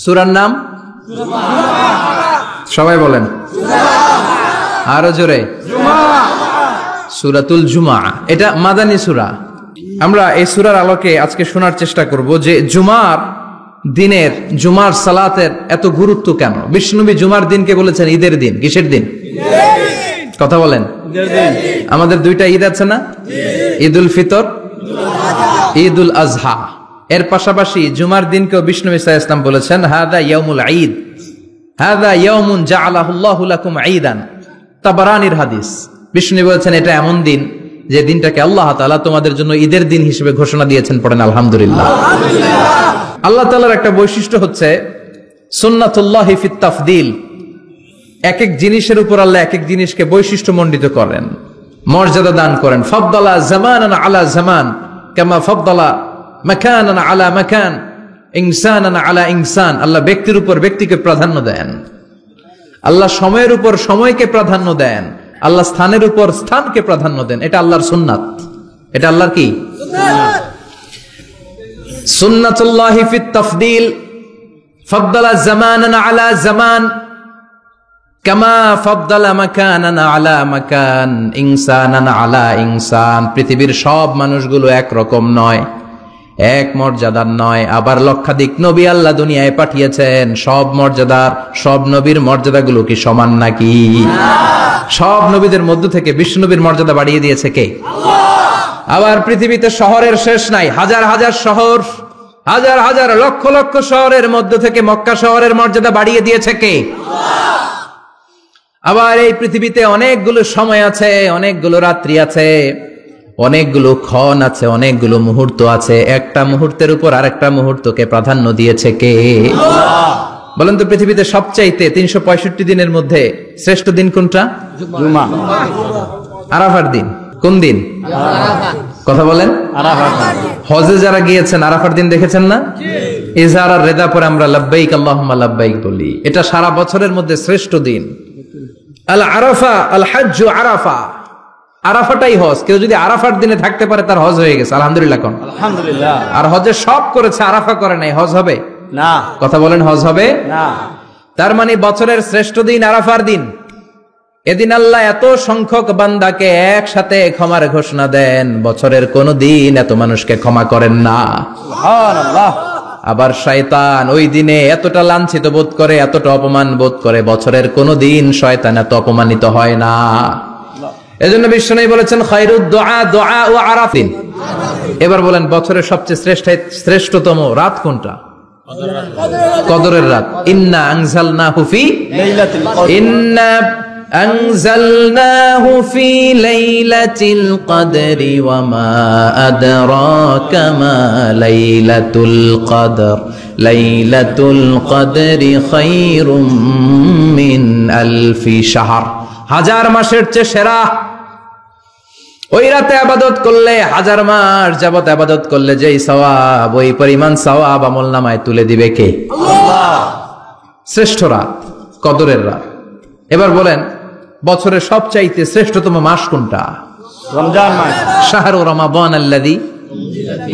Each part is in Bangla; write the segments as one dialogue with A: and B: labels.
A: সূরার নাম সবাই বলেন আরো জোরে, সূরাতুল জুমআ। এটা মাদানী সূরা। আমরা এই সূরার আলোকে আজকে শোনার চেষ্টা করব যে জুমার দিনের, জুমার সালাতের এত গুরুত্ব কেন। বিশ্বনবী জুমার দিনকে বলেছেন ঈদের দিন। কিসের দিন? কথা বলেন। আমাদের দুইটা ঈদ আছে না, ঈদুল ফিতর, ঈদুল আজহা। এর পাশাপাশি জুমার দিনকেও বিশ্বনবী সাল্লাল্লাহু আলাইহি ওয়াসাল্লাম বলেছেন হাদা ইয়াউমুল ঈদ, হাদা ইয়াউমুন জাআলাহুল্লাহু লাকুম ঈদান। তাবারানির হাদিস। বিশ্বনবী বলেছেন এটা এমন দিন যে দিনটাকে আল্লাহ তাআলা তোমাদের জন্য ঈদের দিন হিসেবে ঘোষণা দিয়েছেন। পড়েন আলহামদুলিল্লাহ। আল্লাহ তাআলার একটা বৈশিষ্ট্য হচ্ছে সুন্নাতুল্লাহি ফিত তাফদিল। এক এক জিনিসের উপর আল্লাহ এক এক জিনিসকে বৈশিষ্ট্যমণ্ডিত করেন, মর্যাদা দান করেন। ফাদ্দালা জামানান আলা জামান কামা ফাদ্দালা মাকানান আলা মাকান, ইনসানান আলা ইনসান। আল্লাহ ব্যক্তির উপর ব্যক্তিকে প্রাধান্য দেন, আল্লাহ সময়ের উপর সময়কে প্রাধান্য দেন, আল্লাহ স্থানের উপর স্থানকে প্রাধান্য দেন। এটা আল্লাহর সুন্নাত। এটা আল্লাহর কি? সুন্নাতুল্লাহি ফিত তাফদিল। ফাদ্দালা জামানান আলা জামান কামা ফাদ্দালা মাকানান আলা মাকান, ইনসানান আলা ইনসান। পৃথিবীর সব মানুষগুলো এক রকম নয়, এক মর্যাদার নয়। আবার লক্ষাধিক নবী আল্লাহ দুনিয়ায় পাঠিয়েছেন। সব মর্যাদার, সব নবীর মর্যাদাগুলো কি সমান নাকি? সব নবীদের মধ্য থেকে বিশ্ব নবীর মর্যাদা বাড়িয়ে দিয়েছে কে? আবার পৃথিবীতে শহরের শেষ নাই। হাজার হাজার শহর, হাজার হাজার লক্ষ লক্ষ শহরের মধ্য থেকে মক্কা শহরের মর্যাদা বাড়িয়ে দিয়েছে কে? আবার এই পৃথিবীতে অনেকগুলো সময় আছে, অনেকগুলো রাত্রি আছে, অনেকগুলো ক্ষণ আছে, অনেকগুলো মুহূর্ত আছে। একটা মুহূর্তের উপর আরেকটা মুহূর্তকে প্রাধান্য দিয়েছে কে? বলেন তো, পৃথিবীতে সবচাইতে 365 দিনের মধ্যে শ্রেষ্ঠ দিন কোনটা? জুমা। আরাফার দিন। কোন দিন? কথা বলেন। হজে যারা গিয়েছেন আরাফার দিন দেখেছেন না? ইজহার রেদা পরে আমরা লাব্বাইক আল্লাহুম্মা লাব্বাইক বলি। এটা সারা বছরের মধ্যে শ্রেষ্ঠ দিন। আল আরাফা আল হজ্জ আরাফা। আরাফাটাই হজ। কেউ যদি আরাফার দিনে থাকতে পারে তার হজ হয়ে গেছে। আলহামদুলিল্লাহ কোন? আলহামদুলিল্লাহ। আর হজে সব করেছে, আরাফা করে নাই, হজ হবে না। কথা বলেন, হজ হবে না। তার মানে বছরের শ্রেষ্ঠ দিন আরাফার দিন। এদিন আল্লাহ এত সংখ্যক বান্দাকে একসাথে ক্ষমার ঘোষণা দেন, বছরের কোন দিন এত মানুষকে ক্ষমা করেন না। সুবহানাল্লাহ। আবার শয়তান ওই দিনে এতটা লাঞ্ছিত বোধ করে, এতটা অপমান বোধ করে, বছরের কোন দিন শয়তান এত অপমানিত হয় না। এজন্য বিশ্বনবী বলেছেন খায়রুদ দুআ দুআ ও আরাফিন। এবার বলেন বছরের সবচেয়ে শ্রেষ্ঠতম রাত কোনটা? কদরের রাত। ইন্না আনজালনাহু ফি লাইলাতিল কদর। ইন্না আনজালনাহু ফি লাইলাতিল কদরি ওয়া মা আদরাকা মা লাইলাতুল কদর। লাইলাতুল কদরি খায়রুম মিন আলফি শাহর। হাজার মাসের চেয়ে সেরা। ওই রাতে ইবাদত করলে, হাজার মাস যাবত ইবাদত করলে যেই সওয়াব, ওই পরিমাণ সওয়াব আমলনামায় তুলে দিবে কে? আল্লাহ। শ্রেষ্ঠ রাত কদরের রাত। এবার বলেন বছরের সবচাইতে শ্রেষ্ঠতম মাস কোনটা? রমজান মাস। শাহরু রমাদান আল্লাযী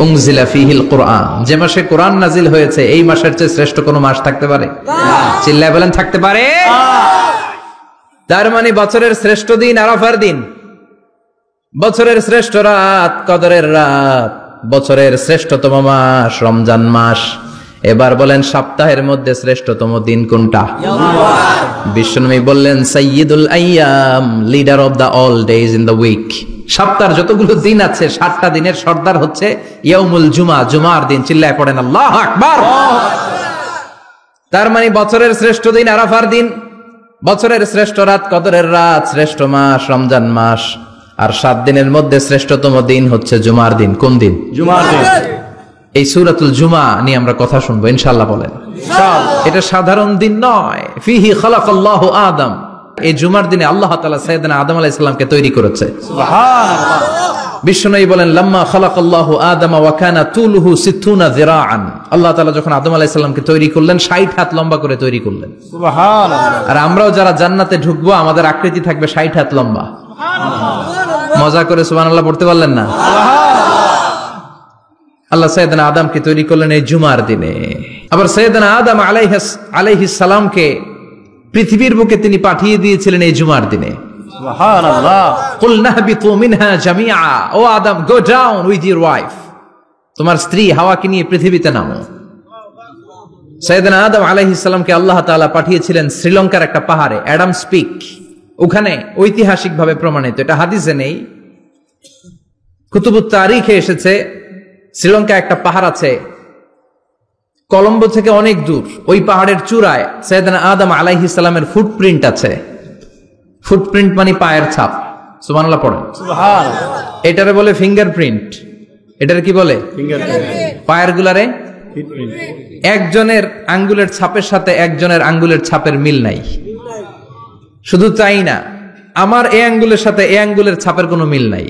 A: উনজিলা ফীহিল কুরআন। যে মাসে কোরআন নাজিল হয়েছে, এই মাসের চেয়ে শ্রেষ্ঠ কোন মাস থাকতে পারে? চিল্লায় বলেন থাকতে পারে? তার মানে বছরের শ্রেষ্ঠ দিন আরাফার দিন, বছরের শ্রেষ্ঠ রাত কদরের রাত, বছরের শ্রেষ্ঠতম মাস রমজান মাস। এবার বলেন সপ্তাহের মধ্যে শ্রেষ্ঠতম দিন কোনটা? বিশ্বনবী বললেন সাইয়্যিদুল আইয়াম, leader of the all days in the week. সপ্তাহের যতগুলো দিন আছে 7টা দিনের সর্দার হচ্ছে ইয়াউমুল জুমা, জুমার দিন। চিল্লায় পড়েন আল্লাহু আকবার। তার মানে বছরের শ্রেষ্ঠ দিন আরাফার দিন, বছরের শ্রেষ্ঠ রাত কদরের রাত, শ্রেষ্ঠ মাস রমজান মাস। আর 7 দিনের মধ্যে শ্রেষ্ঠতম দিন হচ্ছে জুমার দিন। কোন দিন? জুমার দিন। এই সূরাতুল জুমা নিয়ে আমরা কথা শুনবো ইনশাআল্লাহ। বলেন ইনশাআল্লাহ। এটা সাধারণ দিন নয়। ফিহি খালাকাল্লাহু আদম। এই জুমার দিনে আল্লাহ তাআলা সাইয়েদনা আদম আলাইহিস সালামকে তৈরি করেছে। সুবহানাল্লাহ। বিশ্বনবী বলেন লাম্মা খালাকাল্লাহু আদম ওয়া কানা তুলুহু 60 যিরাআন। আল্লাহ তাআলা যখন আদম আলাইহিস সালামকে তৈরি করলেন 60 হাত লম্বা করে তৈরি করলেন। সুবহানাল্লাহ। আর আমরাও যারা জান্নাতে ঢুকবো আমাদের আকৃতি থাকবে 60 হাত লম্বা। সুবহানাল্লাহ। মজা করে সুবহানাল্লাহ পড়তে পারলেন না? সুবহানাল্লাহ। আল্লাহ সাইয়েদনা আদমকে তৈরি করলেন এই জুমার দিনে। আবার সাইয়েদনা আদম আলাইহিস সালামকে পৃথিবীর বুকে তিনি পাঠিয়ে দিয়েছিলেন এই জুমার দিনে। সুবহানাল্লাহ। কুলনা হাবিতু মিনহা জামিআ, ও Adam, go down with your wife, তোমার স্ত্রী হাওয়াকে নিয়ে পৃথিবীতে নামো। সাইয়েদনা আদম আলাইহিস সালামকে আল্লাহ তাআলা পাঠিয়েছিলেন শ্রীলঙ্কার একটা পাহাড়ে, অ্যাডামস পিক। ওখানে ঐতিহাসিকভাবে প্রমাণিত, এটা হাদিসে নেই, কুতুবুত তারিখে এসেছে। শ্রীলঙ্কা একটা পাহাড় আছে, কলম্বো থেকে অনেক দূর। ওই পাহাড়ের চূড়ায় সাইয়েদনা আদম আলাইহিস সালামের ফুটপ্রিন্ট আছে। ফুটপ্রিন্ট মানে পায়ের ছাপ। সুবহানাল্লাহ পড়েন। সুবহানাল্লাহ। এটারে বলে ফিঙ্গারপ্রিন্ট। এটারে কি বলে? ফিঙ্গারপ্রিন্ট। পায়ের গুলারে ফিটপ্রিন্ট। একজনের আঙ্গুলের ছাপের সাথে একজনের আঙ্গুলের ছাপের মিল নাই। শুধু তাই না, আমার এই আঙ্গুলের সাথে এই আঙ্গুলের ছাপের কোনো মিল নাই।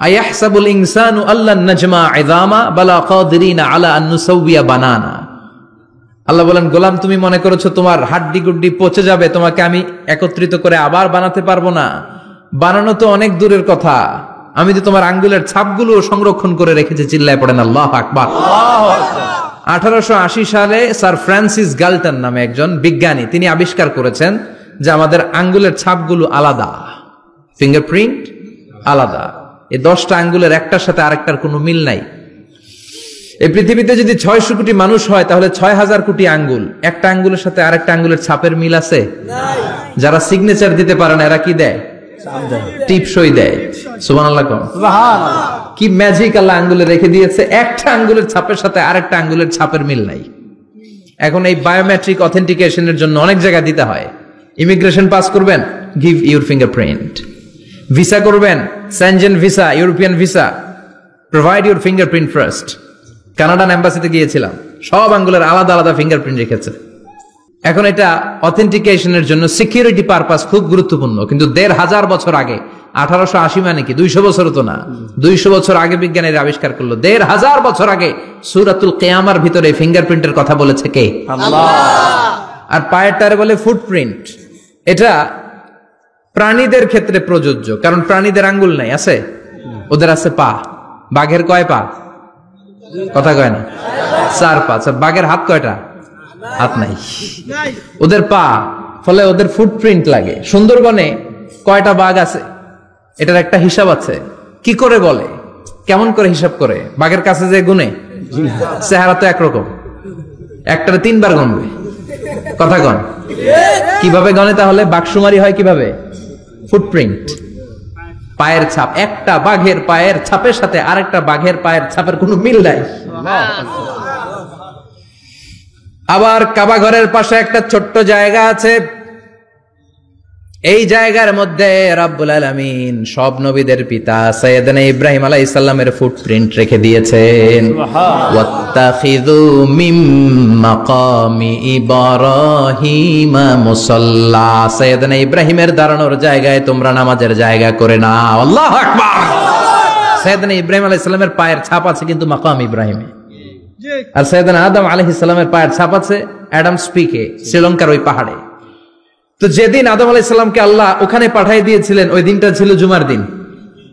A: আয়াহসাবুল ইনসানু আল্লান নাজমা ইযামা বালা কাদিরিনা আলা আন নুসাউবিয়া বানানা। আল্লাহ বলেন, গোলাম, তুমি মনে করেছো তোমার হাড্ডি গুড্ডি পচে যাবে, তোমাকে আমি একত্রিত করে আবার বানাতে পারবো না? বানানো তো অনেক দূরের কথা, আমি তো তোমার আঙ্গুলের ছাপগুলো সংরক্ষণ করে রেখেছি। চিল্লায় পড়েন আল্লাহু আকবার। 1880 সালে স্যার ফ্রান্সিস গাল্টন নামে একজন বিজ্ঞানী, তিনি আবিষ্কার করেছেন যে আমাদের আঙ্গুলের ছাপগুলো আলাদা, ফিঙ্গারপ্রিন্ট আলাদা। এই 10টা আঙ্গুলের একটার সাথে আরেকটার কোনো মিল নাই। এই পৃথিবীতে যদি 600 কোটি মানুষ হয়, তাহলে 6000 কোটি আঙ্গুল, একটা আঙ্গুলের সাথে আরেকটা আঙ্গুলের ছাপের মিল আছে? যারা সিগনেচার দিতে পারে না, এরা কি দেয়? টিপসই দেয়। সুবহানাল্লাহ। সুবহানাল্লাহ। কি ম্যাজিক আল্লাহ আঙ্গুলে রেখে দিয়েছে, একটা আঙ্গুলের ছাপের সাথে আরেকটা আঙ্গুলের ছাপের মিল নাই। এখন এই বায়োমেট্রিক অথেন্টিকেশনের জন্য অনেক জায়গায় দিতে হয়। ইমিগ্রেশন পাস করবেন, গিভ ইউর ফিঙ্গারপ্রিন্ট। ভিসা করবেন, Schengen visa, European visa, provide your fingerprint first. Canadian এম্বাসিতে গিয়েছিলাম, সব আঙ্গুলের আলাদা আলাদা ফিঙ্গারপ্রিন্ট রেখেছে। এখন এটা অথেন্টিকেশনের জন্য সিকিউরিটি পারপাস খুব গুরুত্বপূর্ণ। কিন্তু 1500 বছর আগে, 1880 মানে কি 200 বছর তো না, 200 বছর আগে বিজ্ঞানীরা আবিষ্কার করলো। 1500 বছর আগে সূরাতুল কিয়ামার ভিতরে ফিঙ্গারপ্রিন্টের কথা বলেছে কে? আল্লাহ। আর পায়েরটারে বলে ফুটপ্রিন্ট। এটা প্রাণীদের ক্ষেত্রে প্রযোজ্য, কারণ প্রাণীদের আঙ্গুল নাই, আছে? ওদের আছে পা। বাঘের কয় পা? কথা কয় না, 4 পা। বাঘের হাত কয়টা? হাত নাই, ওদের পা। ফলে ওদের ফুটপ্রিন্ট লাগে। সুন্দরবনে কয়টা বাঘ আছে, এটার একটা হিসাব আছে। কি করে বলে, কেমন করে হিসাব করে? বাঘের কাছে যে গুনে, চেহারা তো একরকম, একটারে 3 বার গুনবে। কথা কন, কিভাবে গনে? তাহলে বাঘসুমারি হয় কিভাবে? ফুটপ্রিন্ট, পায়ের ছাপ। একটা বাঘের পায়ের ছাপের সাথে আরেকটা বাঘের পায়ের ছাপের কোনো মিল নাই। আবার কাবা ঘরের পাশে একটা ছোট্ট জায়গা আছে, এই জায়গার মধ্যে রাব্বুল আলামিন সব নবীদের পিতা সাইয়েদনা ইব্রাহিম আলাইহিস সালামের ফুটপ্রিন্ট রেখে দিয়েছেন। ওয়াত্তাখিযু মিম মাকামি ইব্রাহিম মুসাল্লা, সাইয়েদনা ইব্রাহিমের দাঁড়ানোর জায়গায় তোমরা নামাজের জায়গা করে নাও। আল্লাহু আকবার। সাইয়েদনা ইব্রাহিম আলাইহিস সালামের পায়ের ছাপ আছে কিন্তু মাকাম ইব্রাহিমে, আর সাইয়েদনা আদম আলাইহিস সালামের পায়ের ছাপ আছে অ্যাডামস পিকে, শ্রীলঙ্কার ওই পাহাড়ে। তো যেদিন আদম আলাইহিস সালামকে আল্লাহ ওখানে পাঠিয়ে দিয়েছিলেন, ওই দিনটা ছিল জুমার দিন।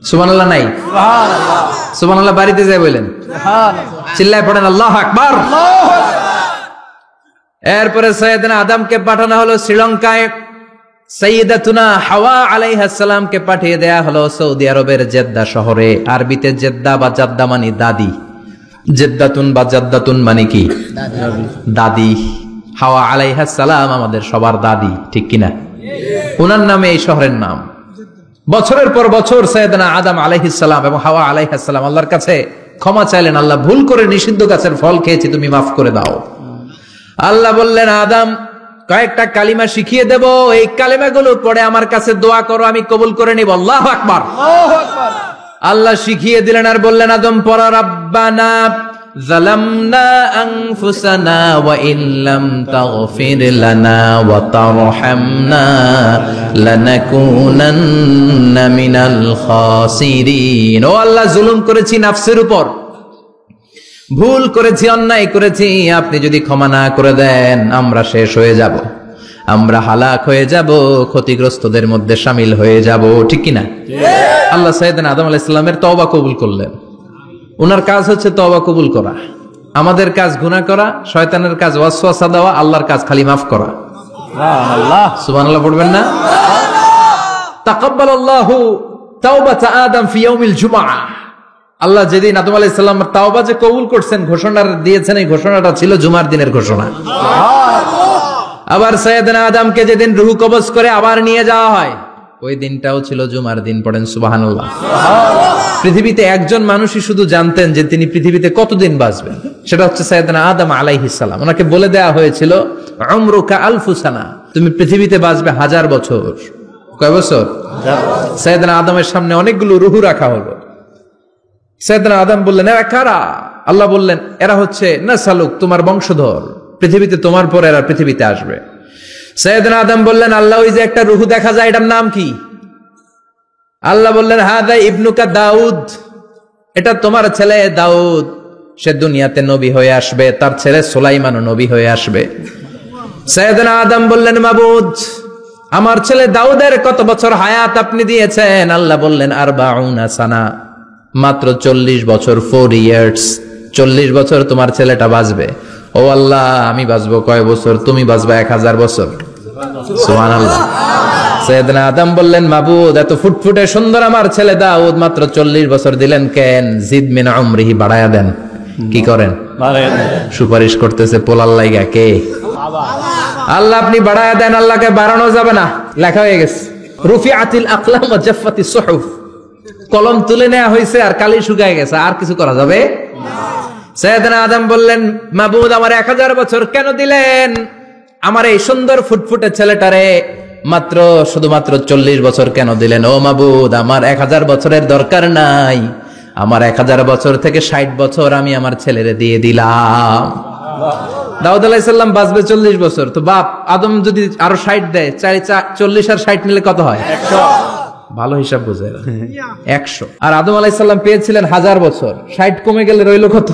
A: সুবহানাল্লাহ নাই? সুবহানাল্লাহ। সুবহানাল্লাহ বাড়িতে যায় বলেন, সুবহানাল্লাহ। চিল্লায় পড়েন আল্লাহু আকবার। এরপরে সাইয়েদনা আদমকে পাঠানো হলো শ্রীলঙ্কায়। সাইয়্যিদাতুনা হাওয়া আলাইহিস সালামকে পাঠিয়ে দেয়া হলো সৌদি আরবের জেদ্দা শহরে। আরবিতে জেদ্দা বা জাদ্দা মানে দাদি। জেদ্দাতুন বা জাদ্দাতুন মানে কি? দাদি। হাওয়া আলাইহিস সালাম আমাদের সবার দাদি, ঠিক কিনা? ওনার নামে এই শহরের নাম। বছরের পর বছর সাইয়েদনা আদম আলাইহিস সালাম এবং হাওয়া আলাইহিস সালাম আল্লাহর কাছে ক্ষমা চাইলেন, আল্লাহ ভুল করে নিষিদ্ধ গাছের ফল খেয়েছি, তুমি মাফ করে দাও। আল্লাহ বললেন, আদম, কয়েকটা কালিমা শিখিয়ে দেব, এই কালিমাগুলো পড়ে আমার কাছে দোয়া করো, আমি কবুল করে নিব। আল্লাহু আকবার। আল্লাহু আকবার। আল্লাহ শিখিয়ে দিলেন আর বললেন, আদম পড়ো, রাব্বানা যালামনা আনফুসানা ওয়া ইল্লাম তাগফির লানা ওয়া তারহামনা লানাকুনান্না মিনাল খাসিরিন। ও আল্লাহ, জুলুম করেছি নাফসের উপর, ভুল করেছি, অন্যায় করেছি, আপনি যদি ক্ষমা না করে দেন আমরা শেষ হয়ে যাব, আমরা হালাক হয়ে যাব, ক্ষতিগ্রস্তদের মধ্যে শামিল হয়ে যাব, ঠিক কিনা? আল্লাহ সাইয়েদনা আদম আলাইহিস সালামের তওবা কবুল করলেন। ওনার কাজ হচ্ছে তওবা কবুল করা। আমাদের কাজ গুনাহ করা, শয়তানের কাজ ওয়াসওয়াসা দেওয়া, আল্লাহর কাজ খালি মাফ করা। সুবহানাল্লাহ পড়বেন না? তাকাব্বালাল্লাহু তাওবাতা আদম ফি ইয়াউমিল জুমআহ। আল্লাহ যেদিন আদম আলাইহিস সালামের তাওবা যে কবুল করছেন, ঘোষণা দিয়েছেন, এই ঘোষণাটা ছিল জুমার দিনের ঘোষণা। আবার সাইয়েদনা আদমকে যেদিন রূহ কবজ করে আবার নিয়ে যাওয়া হয়, ওই দিনটাও ছিল জুমার দিন। পড়েন সুবহানাল্লাহ। পৃথিবীতে একজন মানুষই শুধু জানতেন যে তিনি পৃথিবীতে কতদিন বাঁচবেন, সেটা হচ্ছে সাইয়েদনা আদম আলাইহিস সালাম। ওনাকে বলে দেয়া হয়েছিল উমরুকা আলফু সানা, তুমি পৃথিবীতে বাঁচবে 1000 বছর। কয় বছর? সাইয়েদনা আদমের সামনে অনেকগুলো রূহ রাখা হলো। সাইয়েদনা আদম বললেন, এরা কারা? আল্লাহ বললেন, এরা হচ্ছে নাসালুক, তোমার বংশধর, পৃথিবীতে তোমার পর এরা পৃথিবীতে আসবে। সাইয়েদনা আদম বললেন, আল্লাহ ওই যে একটা রূহ দেখা যায়, এটার নাম কি? আল্লাহ বললেন, হাদা ইবনুকা দাউদ, এটা তোমার ছেলে দাউদ, সে দুনিয়াতে নবী হয়ে আসবে, তার ছেলে সুলাইমানও নবী হয়ে আসবে। সাইয়েদনা আদম বললেন, মাবুদ, আমার ছেলে দাউদের কত বছর হায়াত আপনি দিয়েছেন? আল্লাহ বললেন, 40 সানা, মাত্র 40 বছর, 4 ইয়ার্স। 40 বছর তোমার ছেলেটা বাঁচবে। ও আল্লাহ, আমি বাঁচবো কয় বছর? তুমি বাঁচবা 1000 বছর। সুবহানাল্লাহ। সাইয়েদনা আদম বললেন, মাবুদ, এত ফুটফুটে সুন্দর আমার ছেলে দাউদ, মাত্র 40 বছর দিলেন কেন? জিদ মিন উমরিহি, বাড়ায়া দেন। কি করেন? সুপারিশ করতেছে পোলার লাইগা কে? আল্লাহ, আপনি বাড়ায়া দেন। আল্লাহকে বাড়ানো যাবে না, লেখা হয়ে গেছে। রুফিআতিল আকলাম ওয়া জাফফাতিস সুহুফ, কলম তুলে নেওয়া হয়েছে আর কালি শুকায় গেছে, আর কিছু করা যাবে না। সাইয়েদনা আদম বললেন, মাবুদ, আমার 1000 বছর কেন দিলেন? আমার এই সুন্দর ফুটফুটে ছেলেটারে মাত্র শুধুমাত্র 40 বছর কেন দিলেন? ও মাবুদ, আমার 1000 বছরের দরকার নাই, আমার 1000 বছর থেকে 60 বছর আমি আমার ছেলেরে দিয়ে দিলাম। দাউদ আলাইহিস সালাম বাঁচবে 40 বছর, তো বাপ আদম যদি আরো 60 দেয়, 40 আর 60 মিলে কত হয়? 100। ভালো হিসাব বোঝে 100। আর আদম আলাইহিস সালাম পেয়েছিলেন 1000 বছর, 60 কমে গেলে রইল কত?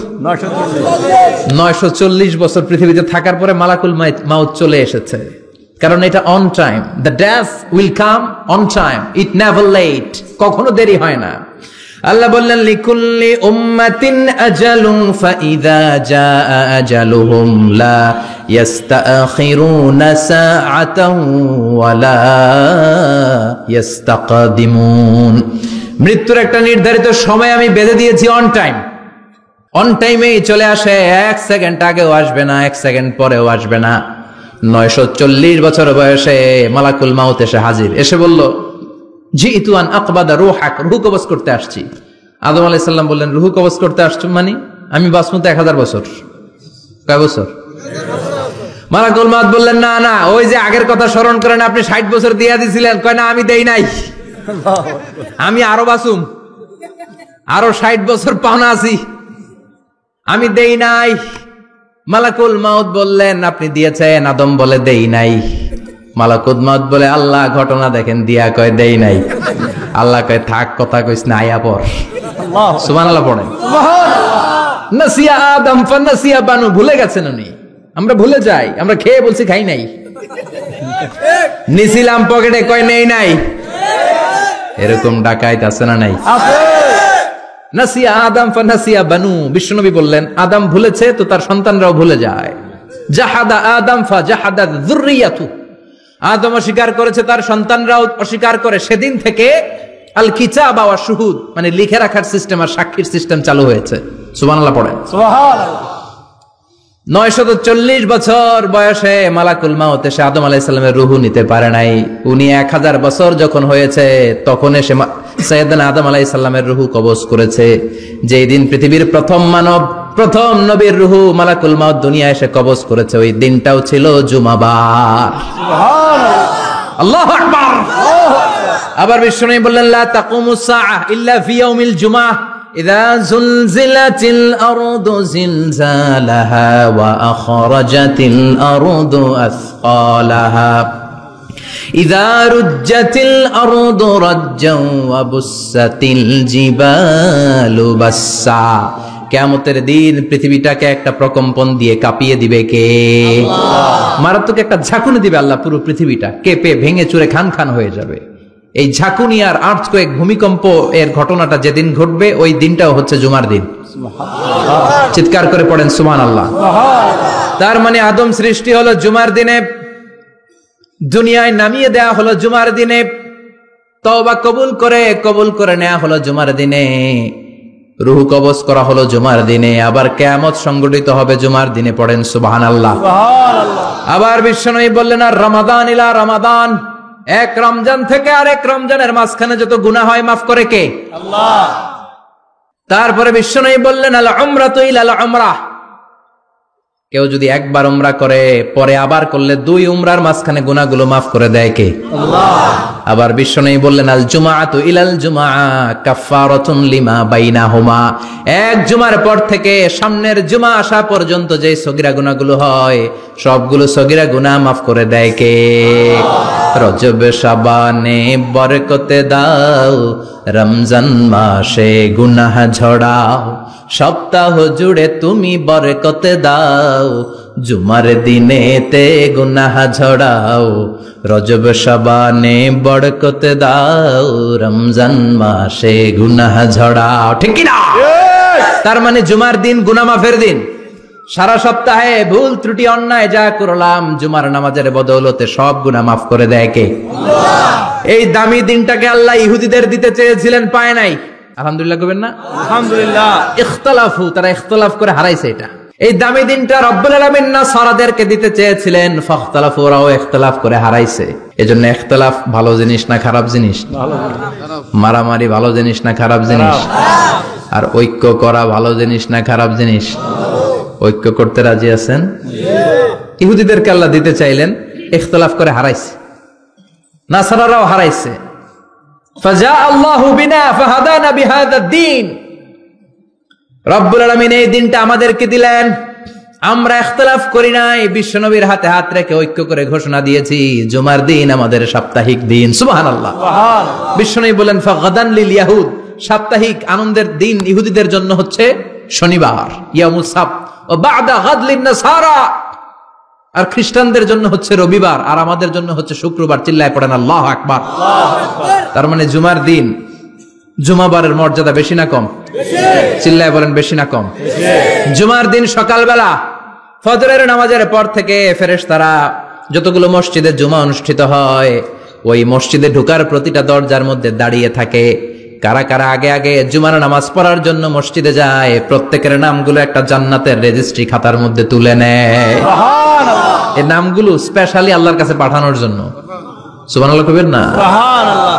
A: 940 বছর পৃথিবীতে থাকার পরে মালাকুল মাউত চলে এসেছে। কারণ এটা on time, the death will come on time, it never late, কখনো দেরি হয় না। আল্লাহ বললেন, লিকুল্লি উম্মাতিন আজালুন ফাইযা জাআ আজালুহুম লা ইস্তাখিরুনা সাআতান ওয়া লা ইস্তাকদিমুন। মৃত্যুর একটা নির্ধারিত সময় আমি বেঁধে দিয়েছি, অন টাইম। অন টাইমেই চলে আসে, 1 সেকেন্ড আগেও আসবে না, 1 সেকেন্ড পরেও আসবে না। 940 বছর বয়সে মালাকুল মাউত এসে হাজির, এসে বলল, জিতু আন আকবাদা রূহাক, রূহ কবজ করতে আসছি। আদম আলাইহিস সালাম বললেন, রূহ কবজ করতে আসছো মানে? আমি বাঁচবো তো 1000 বছর। কয় বছর? মালাকুল মাউত বললেন, না না, ওই যে আগের কথা স্মরণ করেন, আপনি 60 বছর দিয়া দিছিলেন। কয় না, আমি দেই নাই, আমি আরো বাঁচুম, আরো 60 বছর পাওনা আছি, আমি দেই নাই। মালাকুল মাউত বললেন, আপনি দিয়েছেন। আদম বলে, দেই নাই। মালাকুল মাউত বলে, আল্লাহ ঘটনা দেখেন, দিয়া কয় দেই নাই। আল্লাহ কয়, থাক, কথা কইস না, আয়া পড়। সুবহানাল্লাহ পড়েন। নাসিয়া আদম ফানাসিয়া বানু, ভুলে গেছেন উনি। আমরা ভুলে যাই, আমরা খেয়ে বলছি খাই নাই, নিছিলাম পকেটে, কয় নেই নাই। এরকম ডাকাইত আছে না নাই? নাসিয়া আদম ফানাসিয়া বানু, বিশ্বনবী বললেন, আদম ভুলেছে তো তার সন্তানরাও ভুলে যায়। জাহাদা আদম ফা জাহাদাত যুররিয়াতু, আদম অস্বীকার করেছে, তার সন্তানরাও অস্বীকার করে। সেদিন থেকে আল কিতাব ওয়া শুহুদ, মানে লিখে রাখার সিস্টেম আর সাক্ষীর সিস্টেম চালু হয়েছে। সুবহানাল্লাহ পড়েন। সুবহানাল্লাহ। 940 বছর বয়সে মালাকুল মাউত এসে আদম আলাইহিস সালামের রূহ নিতে পারে নাই। উনি 1000 বছর যখন হয়েছে তখন এসে সাইয়েদনা আদম আলাইহিস সালামের রূহ কবজ করেছে। যেই দিন পৃথিবীর প্রথম মানব, প্রথম নবীর রূহ মালাকুল মাউত দুনিয়া এসে কবজ করেছে, ওই দিনটাও ছিল জুমাবার। সুবহানাল্লাহ, আল্লাহু আকবার। আবার বিশ্বনবী বললেন, লা তাকুমুস সাআহ ইল্লা ফি ইয়াউমিল জুমআহ ইযা যুলজিলাতিল আরদু জিলজালাহা ওয়া আখরাজাতিল আরদু আসকালাহা ইযা রুজ্জাতিল আরদু রাজ্জান ওয়া বুসাতিল জিবালু বাসসা। কিয়ামতের দিন পৃথিবীটাকে একটা প্রকম্পন দিয়ে কাঁপিয়ে দিবে কে? আল্লাহ। মারাত্মক একটা ঝাঁকুনি দিবে আল্লাহ, পুরো পৃথিবীটা কেঁপে ভেঙে চুরে খান খান হয়ে যাবে। এই ঝাঁকুনি আর আর্থকোয়েক, ভূমিকম্প এর ঘটনাটা যেদিন ঘটবে ওই দিনটাও হচ্ছে জুমার দিন। চিৎকার করে পড়েন সুবহানাল্লাহ। তার মানে আদম সৃষ্টি হলো জুমার দিনে, দুনিয়ায় নামিয়ে দেয়া হলো জুমার দিনে, তওবা কবুল করে নেওয়া হলো জুমার দিনে, রূহ কবজ করা হলো জুমার দিনে, আবার কিয়ামত সংগঠিত হবে জুমার দিনে। পড়েন সুবহানাল্লাহ। আবার বিশ্বনবী বললেন, আর রমাদান ইলা রমাদান, এক রমজান থেকে আরেক রমজানের মাঝখানে যত গুনাহ হয় মাফ করে কে? আল্লাহ। তারপরে বিশ্বনবী বললেন, আল উমরাতু ইলাল উমরাহ, কেউ যদি একবার উমরা করে পরে আবার করলে 2 উমরার মাঝখানে গুনাহগুলো মাফ করে দেয় কে? আল্লাহ। আবার বিশ্বনবী বললেন, আল জুমআতু ইলাল জুমআ কাফফারাতুন লিমা বাইনাহুমা, এক জুমার পর থেকে সামনের জুমা আসা পর্যন্ত যে সগীরা গুনাহগুলো হয় সবগুলো সগীরা গুনাহ মাফ করে দেয় কে? রজব শাবানে বরকতে দাও, রমজান মাসে গুনাহ ঝড়াও, সপ্তাহ জুড়ে তুমি বরকতে দাও, জুমার দিনেতে গুনাহ ঝড়াও, রজব শাবানে বরকতে দাও, রমজান মাসে গুনাহ ঝড়াও। ঠিক কি না? তার মানে জুমার দিন গুনাহ মাফের দিন। সারা সপ্তাহে ভুল ত্রুটি অন্যায় যা করলাম জুমার নামাজের বদৌলতে সব গুনাহ মাফ করে দেয় কে? আল্লাহ। এই দামি দিনটাকে আল্লাহ ইহুদিদের দিতে চেয়েছিলেন, পায় নাই। আলহামদুলিল্লাহ করবেন না? আলহামদুলিল্লাহ। ইখতিলাফু, তারা ইখতিলাফ করে হারাইছে এটা। এই দামি দিনটা রব্বুল আলামিন নাসারাদেরকে দিতে চেয়েছিলেন, ফাখতালাফু, ওরাও ইখতিলাফ করে হারাইছে। এজন্য ইখতিলাফ ভালো জিনিস না খারাপ জিনিস? ভালো। মারামারি ভালো জিনিস না খারাপ জিনিস? আর ঐক্য করা ভালো জিনিস না খারাপ জিনিস? ঐক্য করতে রাজি আছেন? ইহুদিদেরকে আল্লাহ দিতে চাইলেন, ইখতিলাফ করে হারাইছে। নাসারারাও হারাইছে। ফাজা আল্লাহু বিনা ফাহাদানা বিহাদা দ্বীন, রব্বুল আলামিন এই দিনটা আমাদেরকে দিলেন, আমরা ইখতিলাফ করি নাই, বিশ্বনবীর হাতে হাত রেখে ঐক্য করে ঘোষণা দিয়েছি জুমার দিন আমাদের সাপ্তাহিক দিন। সুবহানাল্লাহ। বিশ্বনবী বলেন, ফাগাদান লিল ইয়াহুদ, সাপ্তাহিক আনন্দের দিন ইহুদিদের জন্য হচ্ছে শনিবার, ইয়ামুস সাbt, ও বা'দা গাদ লিন নাসারা, আর খ্রিস্টানদের জন্য হচ্ছে রবিবার, আর আমাদের জন্য হচ্ছে শুক্রবার। চিল্লায় পড়েন আল্লাহু আকবার। তার মানে জুমার দিন, জুমাবারের মর্যাদা বেশি না কম? চিল্লায় বলেন বেশি না কম? জুমার দিন সকালবেলা ফজরের নামাজের পর থেকে ফেরেশতারা যতগুলো মসজিদে জুমা অনুষ্ঠিত হয় ওই মসজিদে ঢোকার প্রতিটা দরজার মধ্যে দাঁড়িয়ে থাকে। কারা কারা আগে আগে জুমার নামাজ পড়ার জন্য মসজিদে যায়, প্রত্যেকের নামগুলো একটা জান্নাতের রেজিস্ট্রি খাতার মধ্যে তুলে নেয়। এই নামগুলো স্পেশালি আল্লাহর কাছে পাঠানোর জন্য। সুবহানাল্লাহ কইবেন না? সুবহানাল্লাহ।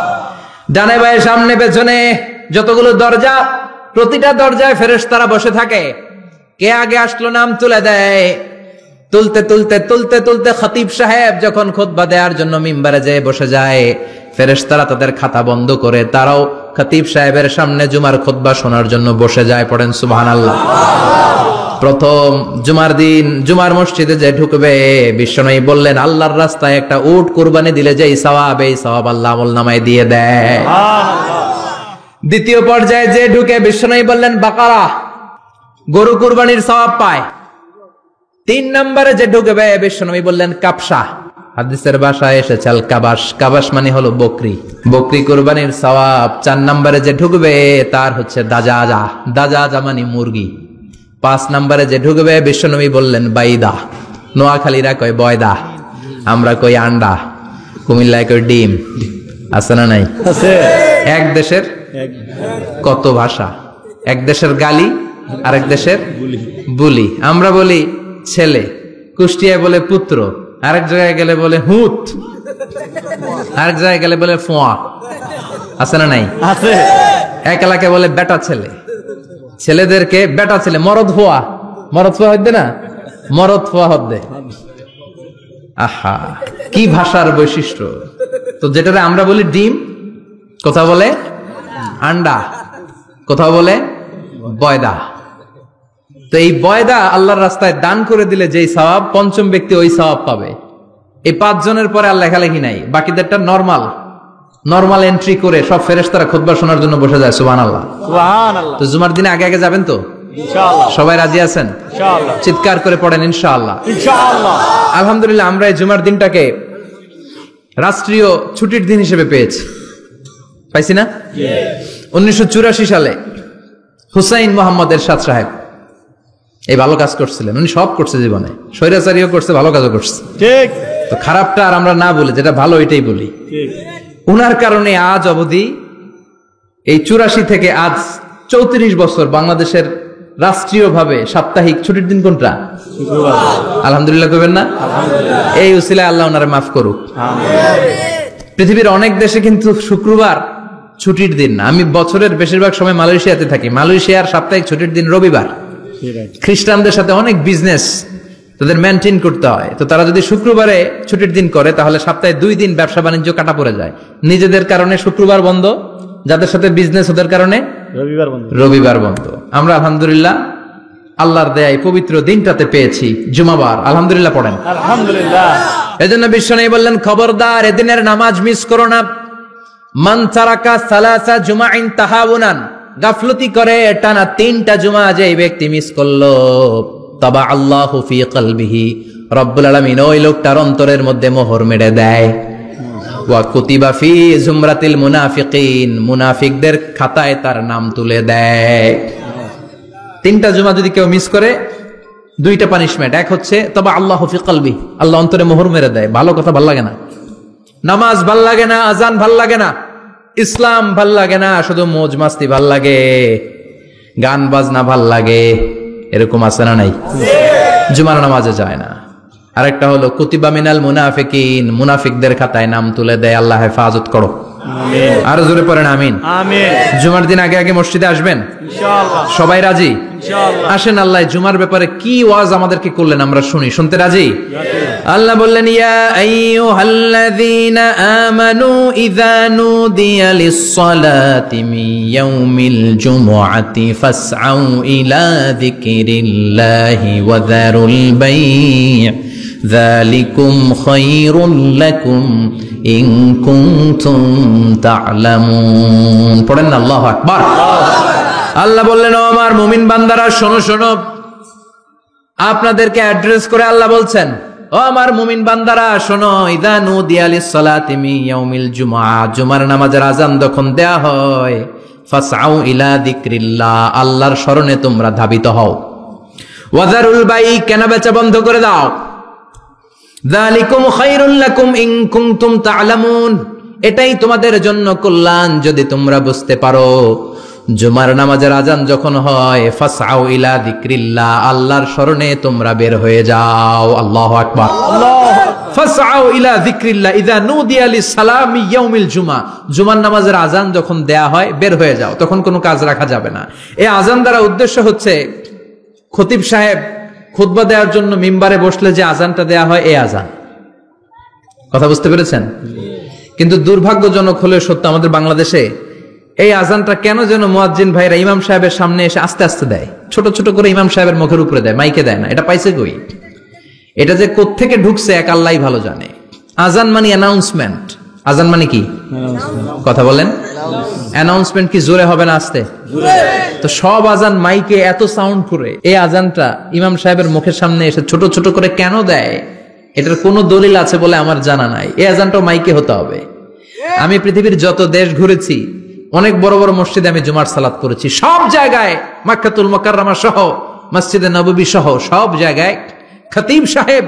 A: ডানে বায়ে সামনে পেছনে যতগুলো দরজা, প্রতিটা দরজায় ফেরেশতারা বসে থাকে। কে আগে আসলো নাম তুলে দেয়। তুলতে তুলতে তুলতে তুলতে খতিব সাহেব যখন খুতবা দেওয়ার জন্য মিম্বারে যেয়ে বসে যায়, ফেরেশতারা তাদের খাতা বন্ধ করে তারাও খতিব সাহেবের সামনে জুমার খুতবা শোনার জন্য বসে যায়। পড়েন সুবহানাল্লাহ। প্রথম জুমার দিন জুমার মসজিদে যে ঢুকবে, বিশ্বনবী বললেন, আল্লাহর রাস্তায় একটা উট কুরবানি দিলে যেই সওয়াব, এই সওয়াব আল্লাহ আমলনামায় দিয়ে দেয়। দ্বিতীয় পর্যায়ে যে ঢুকে, বিশ্বনবী বললেন বাকারা, গরু কুরবানির সওয়াব পায়। 3 নম্বরে যে ঢুকবে, বিশ্বনবী বললেন কাবসা, হাদিসের ভাষায় এসেছে আল কাবাস, কাবাস মানে হলো বকরি, বকরি কুরবানির সওয়াব। 4 নম্বরে যে ঢুকবে তার হচ্ছে দাজাজা, দাজাজা মানে মুরগি। 5 নম্বরে যে ঢুকবে, বিশ্বনবী বললেন বাইদা, নোয়াখালীরা কয় বয়দা, আমরা কই আন্ডা, কুমিল্লায় কই ডিম। আছে না নাই? আছে। এক দেশের কত ভাষা, এক দেশের গালি আরেক দেশের বুলি। আমরা বলি ছেলে, কুষ্টিয়ায় বলে পুত্র, আরেক জায়গায় গেলে বলে হুত, আরেক জায়গায় গেলে বলে ফোয়া। আছে না নাই? আছে। এক এলাকায় বলে বেটা ছেলে, ছেলেদেরকে বেটা ছেলে, মরদ ফোয়া, মরদ ফোয়া হদ্দে না, মরদ ফোয়া হদ্দে। আহা, কি ভাষার বৈশিষ্ট্য। তো যেটারে আমরা বলি ডিম, কোথাও বলে আন্ডা, কোথাও বলে বয়দা। তো এই বয়দা আল্লাহর রাস্তায় দান করে দিলে যেই সওয়াব, পঞ্চম ব্যক্তি ওই সওয়াব পাবে। এই 5 জনের পরে আর লেখালেখি নাই, বাকিদেরটা নরমাল এন্ট্রি করে সব ফেরেশতারা খুতবা শোনার জন্য বসে যায়। সুবহানাল্লাহ, সুবহানাল্লাহ। তো জুমার দিনে আগে আগে যাবেন তো ইনশাআল্লাহ? সবাই রাজি আছেন? ইনশাআল্লাহ। চিৎকার করে পড়েন ইনশাআল্লাহ। ইনশাআল্লাহ। আলহামদুলিল্লাহ, আমরা এই জুমার দিনটাকে রাষ্ট্রীয় ছুটির দিন হিসেবে পেয়েছি, পাইছি না? 1984 সালে হুসাইন মোহাম্মদ এরশাদ সাহেব এই ভালো কাজ করছিলেন, উনি সব করছে জীবনে, স্বৈরাচারীও করছে, ভালো কাজও করছে। ঠিক, তো খারাপটা আর আমরা না বলি, যেটা ভালো এটাই বলি। উনার কারণে আজ অবধি এই 84 থেকে আজ 34 বছর বাংলাদেশের রাষ্ট্রীয়ভাবে সাপ্তাহিক ছুটির দিন কোনটা? আলহামদুলিল্লাহ কইবেন না? এই উসিলায় আল্লাহ ওনারে মাফ করুক। পৃথিবীর অনেক দেশে কিন্তু শুক্রবার ছুটির দিন না। আমি বছরের বেশিরভাগ সময় মালয়েশিয়াতে থাকি, মালয়েশিয়ার সাপ্তাহিক ছুটির দিন রবিবার। খ্রিস্টানদের সাথে অনেক বিজনেস তাদের মেনটেন করতে হয়, তো তারা যদি শুক্রবারে ছুটির দিন করে তাহলে সপ্তাহে 2 দিন ব্যবসা বাণিজ্য কাটা পড়ে যায়। নিজেদের কারণে শুক্রবার বন্ধ, যাদের সাথে বিজনেস ওদের কারণে রবিবার বন্ধ। আমরা আলহামদুলিল্লাহ আল্লাহর দয়ায় পবিত্র দিনটাতে পেয়েছি জুমাবার, আলহামদুলিল্লাহ পড়েন আলহামদুলিল্লাহ। এজন্য বিশ্বনবী বললেন, খবরদার এদিনের নামাজ মিস করো না। মান তারাকা সালাসা জুমাইন তাহাউনান, গাফলতি করে টানা 3টা জুমা যে ব্যক্তি মিস করলো, তাবা আল্লাহু ফি কলবিহি, রব্বুল আলামিন ওই লোকটার অন্তরের মধ্যে মোহর মেরে দেয়। ওয়া কুতিবা ফি জুমরাতিল মুনাফিকিন, মুনাফিকদের খাতায় তার নাম তুলে দেয়। 3টা জুমা যদি কেউ মিস করে, 2টা পানিশমেন্ট। এক হচ্ছে তাবা আল্লাহু ফি কলবি, আল্লাহ অন্তরে মোহর মেরে দেয়। ভালো কথা ভাল লাগে না, নামাজ ভাল লাগে না, আজান ভাল লাগে না, ইসলাম ভাল লাগে না, শুধু মৌজ মাস্তি ভাল লাগে, গান বাজনা ভাল লাগে, এরকম আছে না নাই? জুমার নামাজে যায় না। আরেকটা হলো কুতিবা মিনাল মুনাফিকিন, মুনাফিকদের খাতায় নাম তুলে দেয়। আল্লাহ হেফাজত করো, আমিন। আরো জোরে পড়েন আমিন, আমিন। জুমার দিন আগে আগে মসজিদে আসবেন ইনশাআল্লাহ। সবাই রাজি ইনশাআল্লাহ? আসেন, আল্লাহ জুমার ব্যাপারে কি ওয়াজ আমাদেরকে করলেন আমরা শুনি। শুনতে রাজি? আল্লাহ বললেন, ইয়া আইয়ুহাল্লাযীনা আমানু ইযা নুদিয়া লিস-সালাতি মিন ইয়াউমিল জুমআতি ফাসআউ ইলা যিকরিল্লাহি ওয়া যারুল বাই', যালিকুম খায়রুল লাকুম ইন কুনতুম তা'লামুন। পড়েন না আল্লাহু আকবার। আল্লাহ বললেন, ও আমার মুমিন বান্দারা শোনো শোনো। আপনাদেরকে অ্যাড্রেস করে আল্লাহ বলছেন, ও আমার মুমিন বান্দারা শোনো, ইযা নুদিয়া লিস-সালাতি মিন ইয়াউমিল জুমআ, জুমার নামাজের আযান যখন দেয়া হয়, ফাসআউ ইলা যিকরিল্লাহ, আল্লাহর স্মরণে তোমরা ধাবিত হও। ওয়া যারুল বাই', কেনাবেচা বন্ধ করে দাও। যালিকুম খায়রুল লাকুম ইন কুনতুম তা'লামুন, এটাই তোমাদের জন্য কল্যাণ যদি তোমরা বুঝতে পারো। জুমার নামাজের আযান যখন হয়, ফাসআউ ইলা যিকরিল্লাহ, আল্লাহর স্মরণে তোমরা বের হয়ে যাও। আল্লাহু আকবার, আল্লাহু ফাসআউ ইলা যিকরিল্লাহ ইযা নুদিয়া লিস-সালামি ইয়াউমিল জুমআ, জুমার নামাজের আযান যখন দেয়া হয় বের হয়ে যাও, তখন কোনো কাজ রাখা যাবে না। এই আযান দ্বারা উদ্দেশ্য হচ্ছে খতিব সাহেব খুতবা দেওয়ার জন্য মিম্বারে বসলে যে আযানটা দেয়া হয়, এই আযান। কথা বুঝতে পেরেছেন? কিন্তু দুর্ভাগ্যজনক হলে সত্য, আমাদের বাংলাদেশে এই আযানটা কেন যেন মুয়াজ্জিন ভাইরা ইমাম সাহেবের সামনে এসে আস্তে আস্তে দেয়, ছোট ছোট করে ইমাম সাহেবের মুখের উপরে দেয়, মাইকে দেয় না। এটা পাইছে কই? এটা যে কোত্থেকে ঢুকছে এক আল্লাহই ভালো জানে। আযান মানে অ্যানাউন্সমেন্ট। আযান মানে কি? কথা বলেন। অ্যানাউন্সমেন্ট কি জোরে হবে না আস্তে? তো সব আযান মাইকে এত সাউন্ড করে, এই আযানটা ইমাম সাহেবের মুখের সামনে এসে ছোট ছোট করে কেন দেয়? এটার কোনো দলিল আছে বলে আমার জানা নাই। এই আযানটাও মাইকে হতে হবে। আমি পৃথিবীর যত দেশ ঘুরেছি, অনেক বড় বড় মসজিদে আমি জুমার সালাত করেছি, সব জায়গায় মক্কাতুল মুকাররমা সহ মসজিদে নববী সহ সব জায়গায় খতিব সাহেব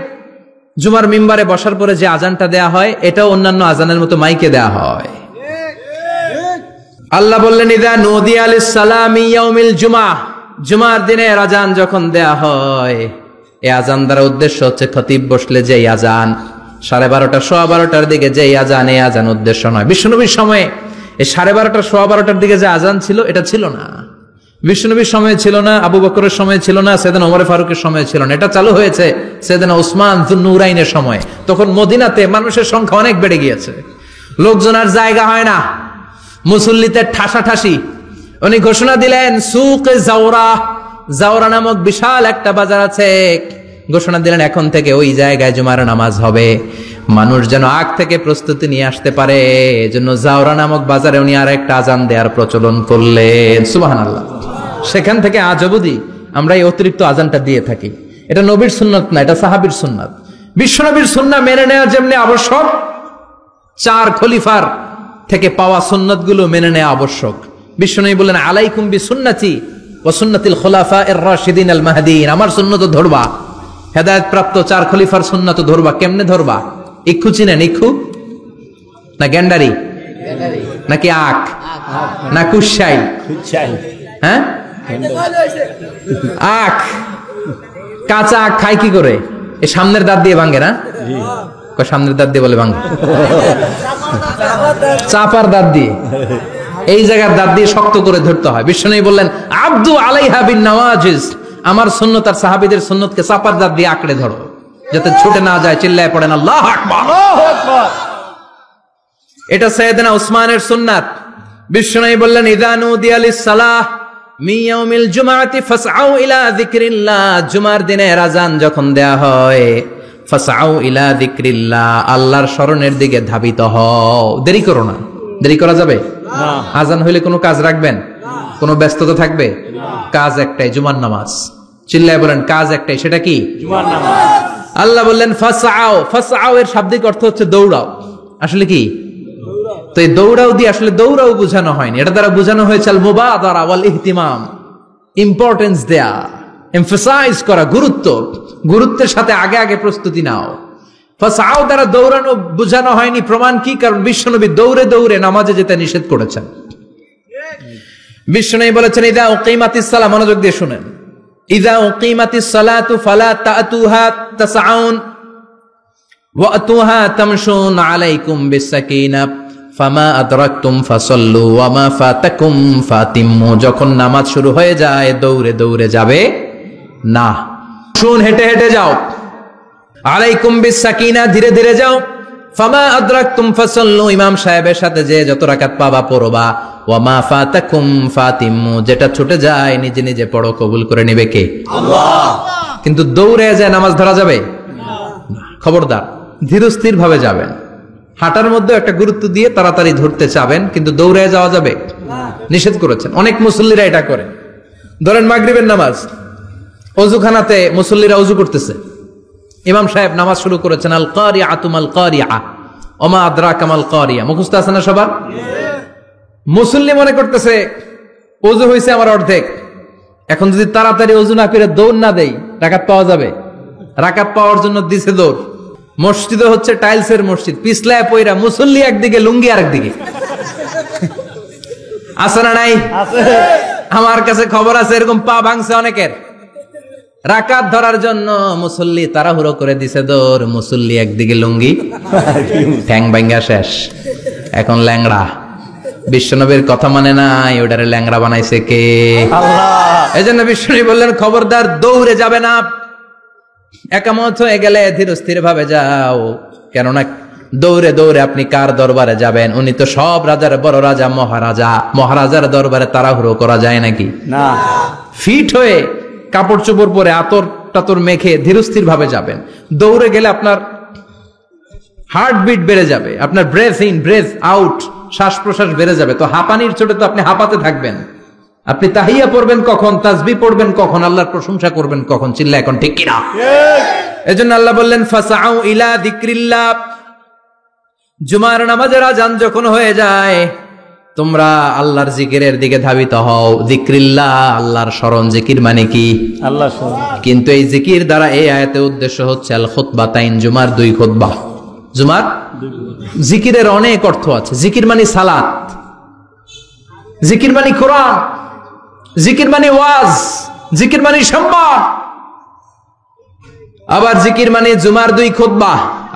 A: জুমার মিম্বারে বসার পরে যে আযানটা দেয়া হয়, এটাও অন্যান্য আযানের মতো মাইকে দেয়া হয়। আল্লাহ বললেন, ইযা নুদিয়া লিস-সালামি ইয়াউমিল জুমআ, জুমার দিনের আযান যখন দেয়া হয়, এই আযান দ্বারা উদ্দেশ্য হচ্ছে খতিব বসলে যে আযান 12:30 12:15 দিকে যে আযান, এই আযান উদ্দেশ্য নয়। বিশ্বনবীর সময়ে এই 12:30 12:15 দিকে যে আযান ছিল, এটা ছিল না। বিশ্বনবীর সময় ছিল না, আবু বকরের সময় ছিল না, সাইয়েদনা ওমর ফারুকের সময় ছিল না। এটা চালু হয়েছে সাইয়েদনা উসমান যুন্নুরাইনের সময়। তখন মদিনাতে মানুষের সংখ্যা অনেক বেড়ে গিয়েছে, লোকজন আর জায়গা হয় না, মুসল্লিতে ঠাসাঠাসি। উনি ঘোষণা দিলেন, সুকে জাওরা, জাওরা নামক বিশাল একটা বাজার আছে, ঘোষণা দিলেন এখন থেকে ওই জায়গায় জুমার নামাজ হবে। মানুষ যেন আগ থেকে প্রস্তুতি নিয়ে আসতে পারে, এজন্য জাওরা নামক বাজারে উনি আর একটা আযান দেওয়ার প্রচলন করলেন। সুবহানাল্লাহ। সেখান থেকে আজ অবধি আমরা এই অতিরিক্ত আযানটা দিয়ে থাকি। এটা নবীর সুন্নাত না, এটা সাহাবীর সুন্নাত। বিশ্বনবীর সুন্নাহ মেনে নেওয়া যেমনি আবশ্যক, 4 খলিফার থেকে পাওয়া সুন্নাতগুলো মেনে নেওয়া আবশ্যক। বিশ্বনবী বললেন, আলাইকুম বিসুন্নতি ওয়া সুন্নাতিল খুলাফায়ে রাশিদিন আল মাহদিয়িন, আমার সুন্নাত ধরবা, হেদায়েত প্রাপ্ত 4 খলিফার সুন্নাত ধরবা। কেমনে ধরবা? ইক্ষু চিনেন? ইক্ষু না গ্যান্ডারি নাকি আখ না কুশাই? হ্যাঁ, আখ। কাঁচা আখ খাই কি করে? এই সামনের দাঁত দিয়ে ভাঙে না? সামনের দাঁত দিয়ে বলে ভাঙে, চাপার দাঁত দিয়ে, এই জায়গার দাঁত দিয়ে শক্ত করে ধরতে হয়। বিশ্বনবী বললেন আব্দু আলাইহা বিন নওয়াজিজ, আমার সুন্নত আর সাহাবীদের সুন্নতকে চাপার দাঁত দিয়ে আঁকড়ে ধরো, যাতে ছুটে না যায়। চিল্লায় পড়েন আল্লাহু আকবার, আল্লাহু আকবার। এটা সাইয়েদনা উসমানের সুন্নাত। বিশ্বনবী বললেন ইযা নুদিয়া লিস-সালাহ মিন ইয়াউমিল জুমআতি ফাসআউ ইলা যিকরিল্লাহ, জুমার দিনে আযান যখন দেয়া হয়, ফাসআউ ইলা যিকরিল্লাহ, আল্লাহর স্মরণের দিকে ধাবিত হও। দেরি করো না। দেরি করা যাবে না। আযান হইলে কোনো কাজ রাখবেন? কোনো ব্যস্ততা থাকবে? কাজ একটাই, জুমার নামাজ। চিল্লায় বলেন কাজ একটাই, সেটা কি? জুমার নামাজ। আল্লাহ বললেন ফাসআউ, ফাসআউ এর শাব্দিক অর্থ হচ্ছে দৌড়াও। আসলে কি? তো এই দৌড়াও দিয়ে আসলে দৌড়াও বোঝানো হয়নি, এটা দ্বারা বোঝানো হয়েছে আল মুবাদারা ওয়াল ইহতিমাম, ইম্পর্টেন্স দেয়া, এমফাসাইজ করা, গুরুত্ব, গুরুত্বের সাথে আগে আগে প্রস্তুতি নাও। ফাসআউ দ্বারা দৌড়ানো বোঝানো হয়নি। প্রমাণ কি? কারণ বিশ্বনবী দৌড়ে দৌড়ে নামাজে যেতে নিষেধ করেছেন। বিশ্বনবী বলেছেন ইযা উকিমাতিস সালাহ, মনোযোগ দিয়ে শুনেন, ইযা উকিমাতিস সালাতু ফালা তাতুহা তাসআউন ওয়া আতুহা তামশুন আলাইকুম বিসাকিনাহ ফামা আদরাকতুম ফাসাল্লু ওয়া মা ফাতাকুম ফাতিম্মু, যখন নামাজ শুরু হয়ে যায় দৌড়ে দৌড়ে যাবে না, শুন হেঁটে হেঁটে যাও। আলাইকুম বিসাকিনাহ, ধীরে ধীরে যাও। ফামা আদরাকতুম ফাসাল্লু, ইমাম সাহেবের সাথে যে যত রাকাত পাবা পড়বা। ওয়া মা ফাতাকুম ফাতিম্মু, যেটা ছুটে যায় নিজে নিজে পড়ো, কবুল করে নেবে কে? আল্লাহ। কিন্তু দৌড়ে যায় নামাজ ধরা যাবে না। খবরদার, ধীরস্থির ভাবে যাবেন। হাঁটার মধ্যে একটা গুরুত্ব দিয়ে তাড়াতাড়ি ধরতে চাবেন, কিন্তু দৌড়ে যাওয়া যাবে না, নিষেধ করেছেন। অনেক মুসল্লিরা এটা করে। ধরেন মাগরিবের নামাজ, ওযুখানাতে মুসল্লিরা ওযু করতেছে, ইমাম সাহেব নামাজ শুরু করেছেন আল কারিআতু মাল কারিআ ওমা আদরাকা মাল কারিআ, মুখস্থ আছে না সবার? মুসল্লি মনে করতেছে ওযু হইছে আমার অর্ধেক, এখন যদি তাড়াতাড়ি ওযু না করে দৌড় না দেই রাকাত পাওয়া যাবে? রাকাত পাওয়ার জন্য দিছে দৌড়। মসজিদে হচ্ছে টাইলসের মসজিদ, পিছলায় পয়রা মুসল্লি একদিকে, লুঙ্গি আরেকদিকে। আছে না নাই? আমার কাছে খবর আছে এরকম পা ভাঙছে অনেকের। রাকাত ধরার জন্য মুসল্লি তাড়াহুড়ো করে দিছে দৌড়, মুসল্লি একদিকে লুঙ্গি, ঠ্যাং ভাঙ্গা শেষ, এখন ল্যাংড়া। বিশ্বনবীর কথা মানে নাই, ওটারে ল্যাংড়া বানাইছে কে? আল্লাহ। এই জন্য বিশ্বনবী বললেন খবরদার দৌড়ে যাবে না, একামত হয়ে গেলে ধীরস্থির ভাবে যাও। কেননা দৌড়ে দৌড়ে আপনি কার দরবারে যাবেন? উনি তো সব রাজার বড় রাজা, মহারাজা। মহারাজার দরবারে তাড়াহুড়ো করা যায় নাকি? না। ফিট হয়ে কাপড় চোপড় পরে আতর টাতর মেখে ধীরস্থির ভাবে যাবেন। দৌড়ে গেলে আপনার হার্টবিট বেড়ে যাবে, আপনার ব্রেথ ইন ব্রেথ আউট, শ্বাস প্রশ্বাস বেড়ে যাবে। তো হাঁপানির চোটে তো আপনি হাঁপাতে থাকবেন। আপনি তাহিয়া পড়বেন কখন, তাসবিহ পড়বেন কখন, আল্লাহর প্রশংসা করবেন কখন? চিল্লা এখন ঠিক কিনা? এজন্য আল্লাহ বললেন ফাসআউ ইলা যিকরিল্লাহ, জুমার নামাজের আযান যখন হয়ে যায় তোমরা আল্লাহর জিকিরের দিকে ধাবিত হও। যিকরিল্লাহ, আল্লাহর স্মরণ। জিকির মানে কি? আল্লাহর স্মরণ। কিন্তু এই জিকির দ্বারা এই আয়াতে উদ্দেশ্য হচ্ছে আল খুতবাতাইন, জুমার 2 খুতবা। জুমার জিকিরের অনেক অর্থ আছে। জিকির মানে সালাত, জিকির মানে কোরআন, জিকির মানে ওয়াজ, জিকির মানে সম্মান। আবার জিকির মানে জুমার 2 খুতবা।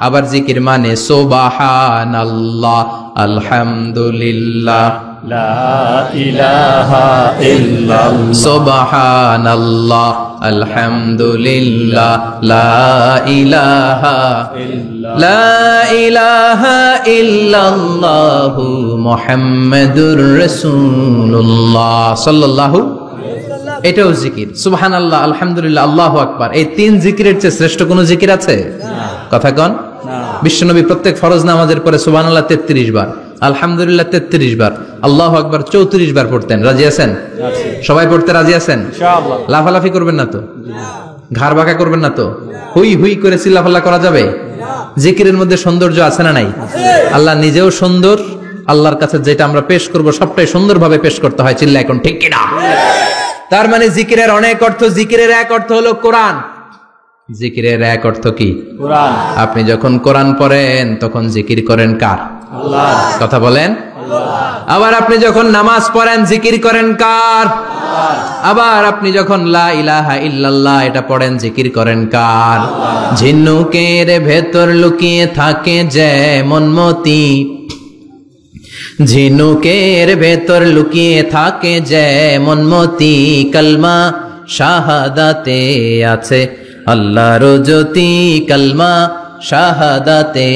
A: আবার জিকির মানে সুবহানাল্লাহ, আলহামদুলিল্লাহ, লা ইলাহা ইল্লাল্লাহ, সুবহানাল্লাহ, আলহামদুলিল্লাহ, লা ইলাহা ইল্লাল্লাহ, লা ইলাহা ইল্লাল্লাহু মুহাম্মাদুর রাসূলুল্লাহ সাল্লাল্লাহু। এটাও জিকির। সুবহানাল্লাহ, আলহামদুলিল্লাহ, আল্লাহু আকবার। এই 3 জিকিরের চেয়ে শ্রেষ্ঠ কোন জিকির আছে? কথা কন। বিশ্বনবী প্রত্যেক ফরজ নামাজের পরে সুবহানাল্লাহ 33 বার, আলহামদুলিল্লাহ 33 বার, আল্লাহু আকবার 34 বার পড়তেন। রাজি আছেন? সবাই পড়তে রাজি আছেন? ইনশাআল্লাহ। লাফালাফি করবেন না তো? ঘাড় বাঁকা করবেন না তো? হুই হুই করে চিল্লাফাল্লা করা যাবে? জিকিরের মধ্যে সৌন্দর্য আছে না নাই? আল্লাহ নিজেও সুন্দর। আল্লাহর কাছে যেটা আমরা পেশ করব সবটাই সুন্দরভাবে পেশ করতে হয়। চিল্লা এখন ঠিক কিনা? তার মানে জিকিরের অনেক অর্থ। জিকিরের এক অর্থ হলো কোরআন। জিকিরের এক অর্থ কি?
B: কোরআন।
A: আপনি যখন কোরআন পড়েন তখন জিকির করেন কার?
B: আল্লাহ।
A: কথা বলেন। আবার আপনি যখন নামাজ পড়েন জিকির করেন কার? আবার আপনি যখন লা ইলাহা ইল্লাল্লাহ এটা পড়েন জিকির করেন কার? ঝিনুকের ভেতর লুকিয়ে থাকে যেমন মতি, ঝিনুকের ভেতর লুকিয়ে থাকে যেমন মতি, কালমা শাহাদাতে আছে আল্লাহর জ্যোতি, কালমা শাহাদাতে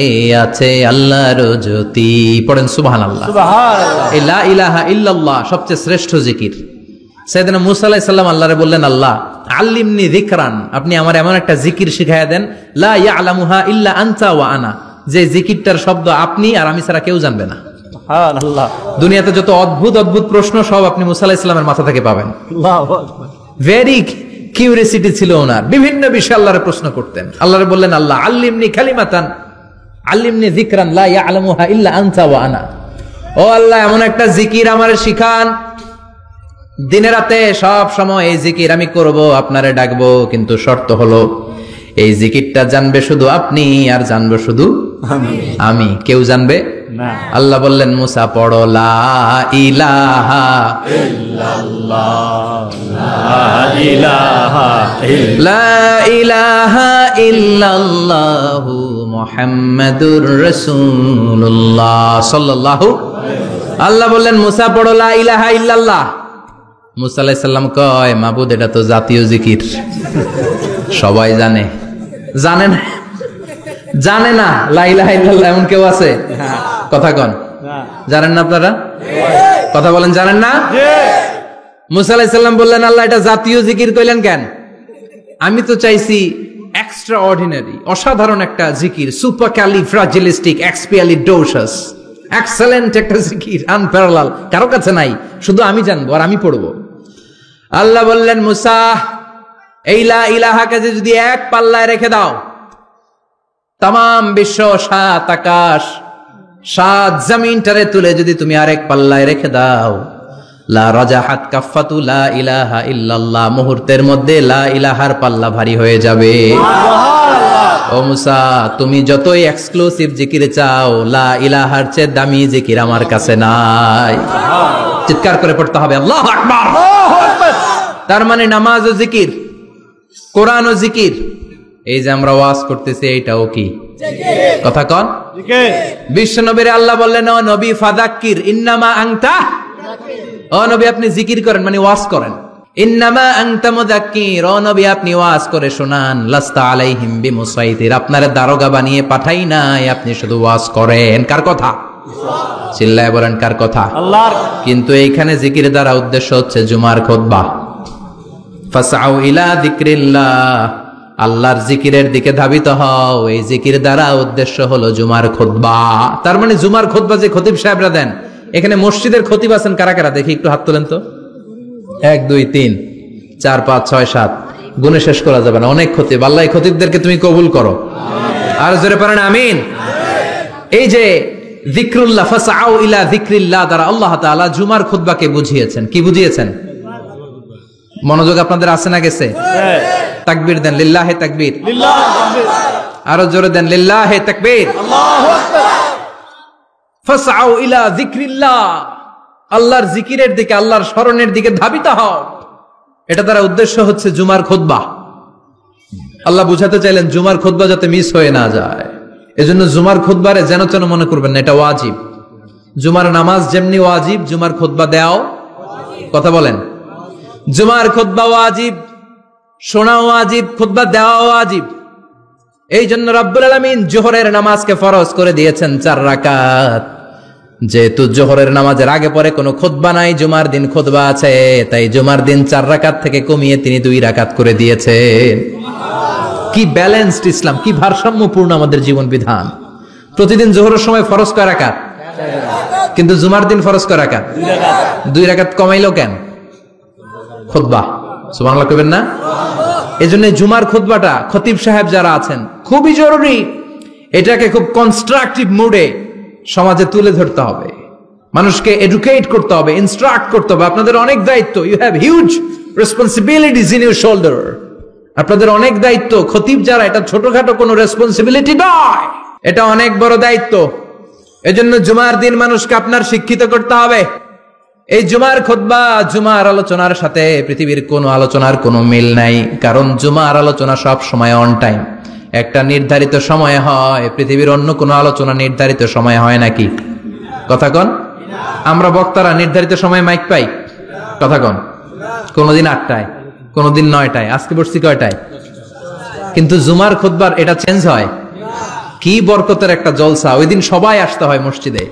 A: আছে আল্লাহর জ্যোতি। পড়েন সুবহানাল্লাহ।
B: সুবহানাল্লাহ।
A: এই লা ইলাহা ইল্লাল্লাহ সবচেয়ে শ্রেষ্ঠ জিকির। সাইয়েদনা মুসা আলাইহিস সালাম আল্লাহরে বললেন, আল্লাহ আল্লিমনি যিকরান, আপনি আমার এমন একটা জিকির শিখায়া দেন, লা ইয়ালামুহা ইল্লা আনতা ওয়া আনা, যে জিকিরটার শব্দ আপনি আর আমি ছাড়া কেউ জানবে না।
B: সুবহানাল্লাহ।
A: দুনিয়াতে যত অদ্ভুত অদ্ভুত প্রশ্ন সব আপনি মুসা আলাইহিস সালামের মাথা থেকে পাবেন।
B: আল্লাহু আকবার।
A: ভেরি কিউরিয়াসিটি ছিল ওনার, বিভিন্ন বিষয়ে আল্লাহরে প্রশ্ন করতেন। আল্লাহরে বললেন, আল্লাহ আল্লিমনি কালিমাতান আল্লিমনি যিকরান লা ইয়ালামুহা ইল্লা আনতা ওয়া আনা, ও আল্লাহ এমন একটা জিকির আমারে শিখান, দিনে রাতে সব সময় এই জিকির আমি করব, আপনারে ডাকবো, কিন্তু শর্ত হলো এই জিকিরটা জানবে শুধু আপনি আর জানবো শুধু আমি, কেউ জানবে
B: না।
A: আল্লাহ বললেন, মুসা পড়ো লা ইলাহা
B: ইল্লাল্লাহ, লা ইলাহা
A: লা ইলাহা ইল্লাল্লাহু মুহাম্মাদুর রাসূলুল্লাহ সাল্লাল্লাহু। আল্লাহ বললেন, মুসা পড়ো লা ইলাহা ইল্লাল্লাহ। মুসা আলাইহিস সালাম কয়, মাবুদ এটা তো জাতীয় জিকির, সবাই জানে। জানে না, জানে না লা ইলাহা ইল্লাল্লাহ এমন কেউ আছে? কথা কন, জানেন না আপনারা? কথা বলেন, জানেন না? মুসা আলাইহিস সালাম বললেন, আল্লাহ এটা জাতীয় জিকির কইলেন কেন? আমি তো চাইছি এক্সট্রা অর্ডিনারি, অসাধারণ একটা জিকির, সুপারক্যালিফ্রাজিলিস্টিক এক্সপিয়ালিডোসাস, এক্সেলেন্ট একটা জিকির, আনপ্যারালাল, কারো কাছে নাই, শুধু আমি জানবো আর আমি পড়বো। আল্লাহ বললেন, মুসা এই লা ইলাহাকে যদি এক পাল্লায় রেখে দাও, তামাম বিশ্ব, সাত আকাশ, সাত জমিনটারে তুলে যদি তুমি আরেক পাল্লায় রেখে দাও, লা রাজাহাত কাফাতু লা ইলাহা ইল্লাল্লাহ, মুহূর্তের মধ্যে লা ইলাহার পাল্লা ভারী হয়ে যাবে। ও মুসা, তুমি যতই এক্সক্লুসিভ জিকির চাও, লা ইলাহার চেয়ে দামি জিকির আমার কাছে নাই। চিৎকার করে পড়তে হবে আল্লাহু আকবার। তার মানে নামাজ ও জিকির, কোরআন ও জিকির, এই যে আমরা ওয়াজ করতেছি এইটাও কি? কথা কন। বিশ্ব নবীর আল্লাহ বললেন, ও নবী ফাযাক্কির ইন্নামা আনতা, ও নবী আপনি জিকির করেন মানে ওয়াজ করেন। ইন্নামা আনতা মুযাক্কির, ও নবী আপনি ওয়াজ করে শোনান। লাস্তা আলাইহিম বিমুসাইতির, আপনারে দারোগা বানিয়ে পাঠাই নাই, আপনি শুধু ওয়াজ করেন। কার কথা? চিল্লায় বলেন কার কথা?
B: আল্লাহর।
A: কিন্তু এইখানে জিকির দ্বারা উদ্দেশ্য হচ্ছে জুমার খুতবা। ফাসআউ ইলা যিকরিল্লাহ, আল্লাহর জিকিরের দিকে ধাবিত হও, এই জিকির দ্বারা উদ্দেশ্য হলো জুমার খুতবা। তার মানে জুমার খুতবা যে খতিব সাহেবরা দেন, এখানে মসজিদের খতিব আছেন কারা কারা দেখি একটু হাত তোলেন তো। 1 2 3 4 5 6 7, গুণে শেষ করা যাবে না, অনেক খতিব। আল্লাহ এই খতিবদেরকে তুমি কবুল করো, আর জোরে পড়েন আমিন। এই যে যিকরুল্লাহ, ফাসআউ ইলা যিকরিল্লাহ দ্বারা আল্লাহ তাআলা জুমার খুতবাকে বুঝিয়েছেন। কি বুঝিয়েছেন? মনোযোগ আপনাদের আছে না গেছে? তাকবীর দেন, লিল্লাহে তাকবীর, আরো জোরে দেন, লিল্লাহে তাকবীর, আল্লাহু আকবার। ফাসআউ ইলা যিকরিল্লাহ, আল্লাহর জিকিরের দিকে, আল্লাহর স্মরণের দিকে ধাবিত হও। এটা দ্বারা উদ্দেশ্য হচ্ছে জুমার খুতবা। আল্লাহ বুঝাতে চাইলেন জুমার খুতবা যাতে মিস হয়ে না যায়, এজন্য জুমার খুতবারে যেন তেন মনে করবেন না, এটা ওয়াজিব। জুমার নামাজ যেমনি ওয়াজিব, জুমার খুতবা দেওয়াও, কথা বলেন, জুমার খুতবা ওয়াজিব, শোনা ওয়াজিব, খুতবা দেওয়া ওয়াজিব। এই জন্য রব্বুল আলামিন জোহরের নামাজকে ফরজ করে দিয়েছেন 4 রাকাত। যেহেতু জোহরের নামাজের আগে পরে কোনো খুতবা নাই, জুমার দিন খুতবা আছে, তাই জুমার দিন 4 রাকাত থেকে কমিয়ে তিনি 2 রাকাত করে দিয়েছেন। কি ব্যালেন্সড ইসলাম, কি ভারসাম্যপূর্ণ আমাদের জীবন বিধান। প্রতিদিন জোহরের সময় ফরজ কয় রাকাত, কিন্তু জুমার দিন ফরজ কয় রাকাত? 2 রাকাত কমাইলো কেন? খুতবা, সুবহানাল্লাহ কইবেন না? এজন্য জুমার খুতবাটা খতিব সাহেব যারা আছেন খুবই জরুরি। এটাকে খুব কনস্ট্রাকটিভ মুডে সমাজে তুলে ধরতে হবে, মানুষকে এডুকেট করতে হবে, ইনস্ট্রাক্ট করতে হবে। আপনাদের অনেক দায়িত্ব, you have huge responsibilities in your shoulder. আপনাদের অনেক দায়িত্ব। খতিব যারা, এটা ছোটখাটো কোনো রেসপন্সিবিলিটি নয়, এটা অনেক বড় দায়িত্ব। এজন্য জুমার দিন মানুষকে আপনার শিক্ষিত করতে হবে। এই জুমার খুতবা, জুমার আলোচনার সাথে পৃথিবীর কোন আলোচনার কোনো মিল নাই, কারণ জুমার আলোচনা সব সময় অন টাইম, একটা নির্ধারিত সময়ে হয়। পৃথিবীর অন্য কোনো আলোচনা নির্ধারিত সময়ে হয় নাকি? কথা কন। আমরা বক্তারা নির্ধারিত সময়ে মাইক পাই? কথা কন। কোনদিন 8টায়, কোনদিন 9টায়, আজকে বসছি কয়টায়? কিন্তু জুমার খুতবার এটা চেঞ্জ হয়। কি বরকতের একটা জলসা! ওই দিন সবাই আসতে হয় মসজিদে।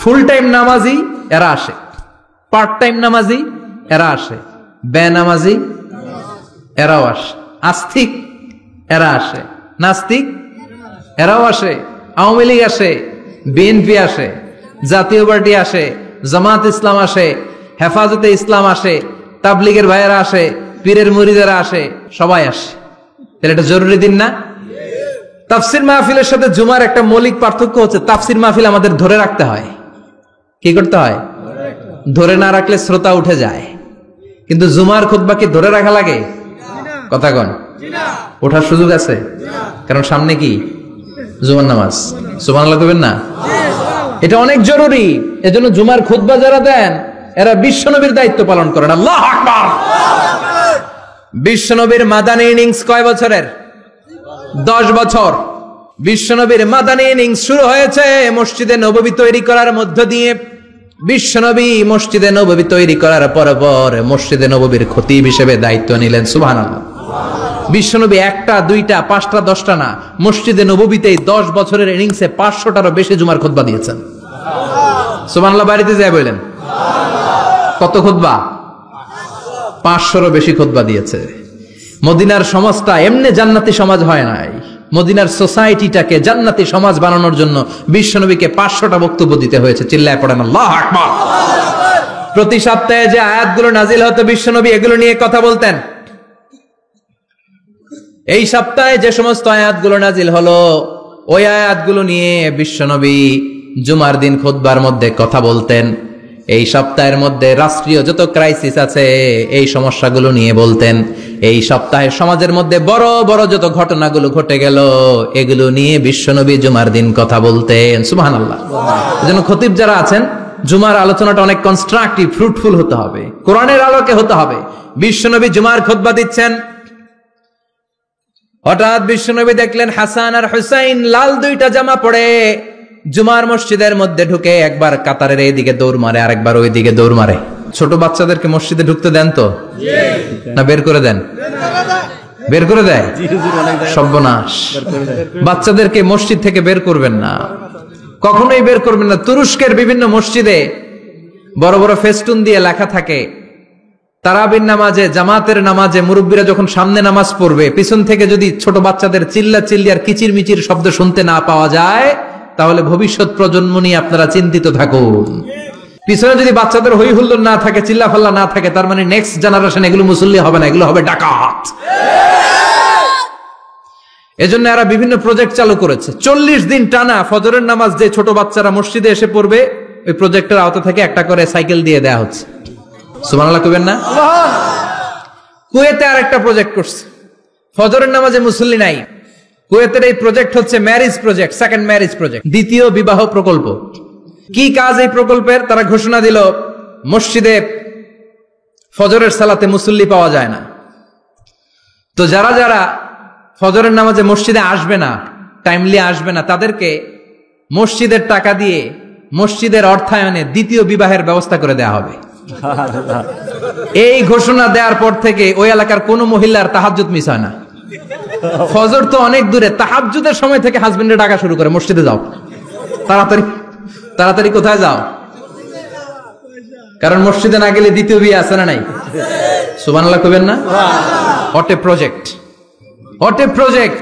A: ফুল টাইম নামাজি এরা আসে, পার্ট টাইম নামাজি এরা আসে, বেনামাজি এরাও আসে, আস্তিক এরা আসে, নাস্তিক এরাও আসে, আওয়ামী লীগ আসে, বিএনপি আসে, জাতীয় পার্টি আসে, জামাত ইসলাম আসে, হেফাজতে ইসলাম আসে, তাবলিগের ভাইয়েরা আসে, পীরের মুরিদেরা আসে, সবাই আসে। তাহলে এটা জরুরি দিন না? তাফসির মাহফিলের সাথে জুমার একটা মৌলিক পার্থক্য হচ্ছে, তাফসির মাহফিল আমাদের ধরে রাখতে হয়। কি করতে হয়? ধরে না রাখলে শ্রোতা উঠে যায়। কিন্তু জুমার খুতবা কি ধরে রাখা লাগে? কথা কন। ওঠার সুযোগ আছে, কারণ সামনে কি জুমার নামাজ। সুবহানাল্লাহ কইবেন না? এটা অনেক জরুরি। এজন্য জুমার খুতবা যারা দেন এরা বিশ্বনবীর দায়িত্ব পালন করেন। আল্লাহু আকবার। বিশ্বনবীর মাদানী ইনিংস কয় বছরের? 10 বছর। বিশ্বনবীর মাদানী ইনিংস শুরু হয়েছে মসজিদে নববী তৈরি করার মধ্য দিয়ে। বিশ্বনবী মসজিদে নববী তৈরি করার পর মসজিদে নববীর খতিব হিসেবে দায়িত্ব নিলেন। সুবহানাল্লাহ। বিশ্বনবী 1টা 2টা 5টা 10টা না, মসজিদে নববীতে 10 বছরের ইনিংসে 500টারও বেশি জুমার খুতবা দিয়েছেন। সুবহানাল্লাহ। বাড়িতে যায় বলেন কত খুতবা? 500রও বেশি খুতবা দিয়েছে। মদিনার সমাজটা এমনি জান্নাতি সমাজ হয় নাই। মদিনার সোসাইটিটাকে জান্নাতি সমাজ বানানোর জন্য বিশ্বনবীকে 500টা বক্তব্য দিতে হয়েছে। চিল্লায় পড়েন আল্লাহু আকবার। প্রতি সপ্তাহে যে আয়াতগুলো নাজিল হতো বিশ্বনবী এগুলো নিয়ে কথা বলতেন। এই সপ্তাহে যে সমস্ত আয়াতগুলো নাজিল হলো ওই আয়াতগুলো নিয়ে বিশ্বনবী জুমার দিন খুতবার মধ্যে কথা বলতেন। এই সপ্তাহের মধ্যে রাষ্ট্রীয় যত ক্রাইসিস আছে এই সমস্যাগুলো নিয়ে বলতেন। এই সপ্তাহে সমাজের মধ্যে বড় বড় যত ঘটনাগুলো ঘটে গেল এগুলো নিয়ে বিশ্বনবী জুমার দিন কথা বলতেন। সুবহানাল্লাহ। এজন্য খতিব যারা আছেন জুমার আলোচনাটা অনেক কনস্ট্রাকটিভ, ফ্রুটফুল হতে হবে, কোরআনের আলোকে হতে হবে। বিশ্বনবী জুমার খুতবা দিচ্ছেন, হঠাৎ বিশ্বনবী দেখলেন হাসান আর হুসাইন লাল 2টা জামা পরে জুমার মসজিদের মধ্যে ঢুকে একবার কাতারের এইদিকে দৌড় মারে, আরেকবার ওই দিকে দৌড় মারে। ছোট বাচ্চাদেরকে মসজিদে ঢুকতে দেন তো না বের করে দেন? বের করে দেয়। সর্বনাশ। বাচ্চাদেরকে মসজিদ থেকে বের করবেন না, কখনোই বের করবেন না। তুরস্কের বিভিন্ন মসজিদে বড় বড় ফেস্টুন দিয়ে লেখা থাকে তারাবির নামাজে, জামাতের নামাজে মুরব্বীরা যখন সামনে নামাজ পড়বে পিছন থেকে যদি ছোট বাচ্চাদের চিল্লা চিল্লি আর কিচির মিচির শব্দ শুনতে না পাওয়া যায় তাহলে ভবিষ্যৎ প্রজন্ম নিয়ে আপনারা চিন্তিত থাকুন। পিছনে যদি বাচ্চাদের হই হুল্লোড় না থাকে, চিল্লা ফাল্লা না থাকে, তার মানে নেক্সট জেনারেশন এগুলো মুসল্লি হবে না, এগুলো হবে ডাকাত। এজন্য এরা বিভিন্ন প্রজেক্ট চালু করেছে। 40 দিন টানা ফজরের নামাজ যে ছোট বাচ্চারা মসজিদে এসে পড়বে ওই প্রজেক্টের আওতা থেকে একটা করে সাইকেল দিয়ে দেয়া হচ্ছে। সুবহানাল্লাহ কইবেন না? কুয়েতে আরেকটা প্রজেক্ট করছে, ফজরের নামাজে মুসল্লি নাই। কুয়েতের এই প্রজেক্ট হচ্ছে marriage project, second marriage project, দ্বিতীয় বিবাহ প্রকল্প। কি কাজ এই প্রকল্পের? তারা ঘোষণা দিল মসজিদে ফজরের সালাতে মুসল্লি পাওয়া যায় না, তো যারা যারা ফজরের নামাজে মসজিদে আসবে না, টাইমলি আসবে না, তাদেরকে মসজিদের টাকা দিয়ে মসজিদের অর্থায়নে দ্বিতীয় বিবাহের ব্যবস্থা করে দেয়া হবে। এই ঘোষণা দেওয়ার পর থেকে ওই এলাকার কোন মহিলার তাহাজ্জুদ মিস হয় না। ফজর তো অনেক দূরে, তাহাজ্জুদের সময় থেকে হাজবেন্ডের ডাকা শুরু করে মসজিদে যাও, তাড়াতাড়ি তাড়াতাড়ি কোথায় যাও, কারণ মসজিদে না গেলে দ্বিতীয় বিয়ে আছে না নাই? সুবহানাল্লাহ কইবেন না? What a project, what a project,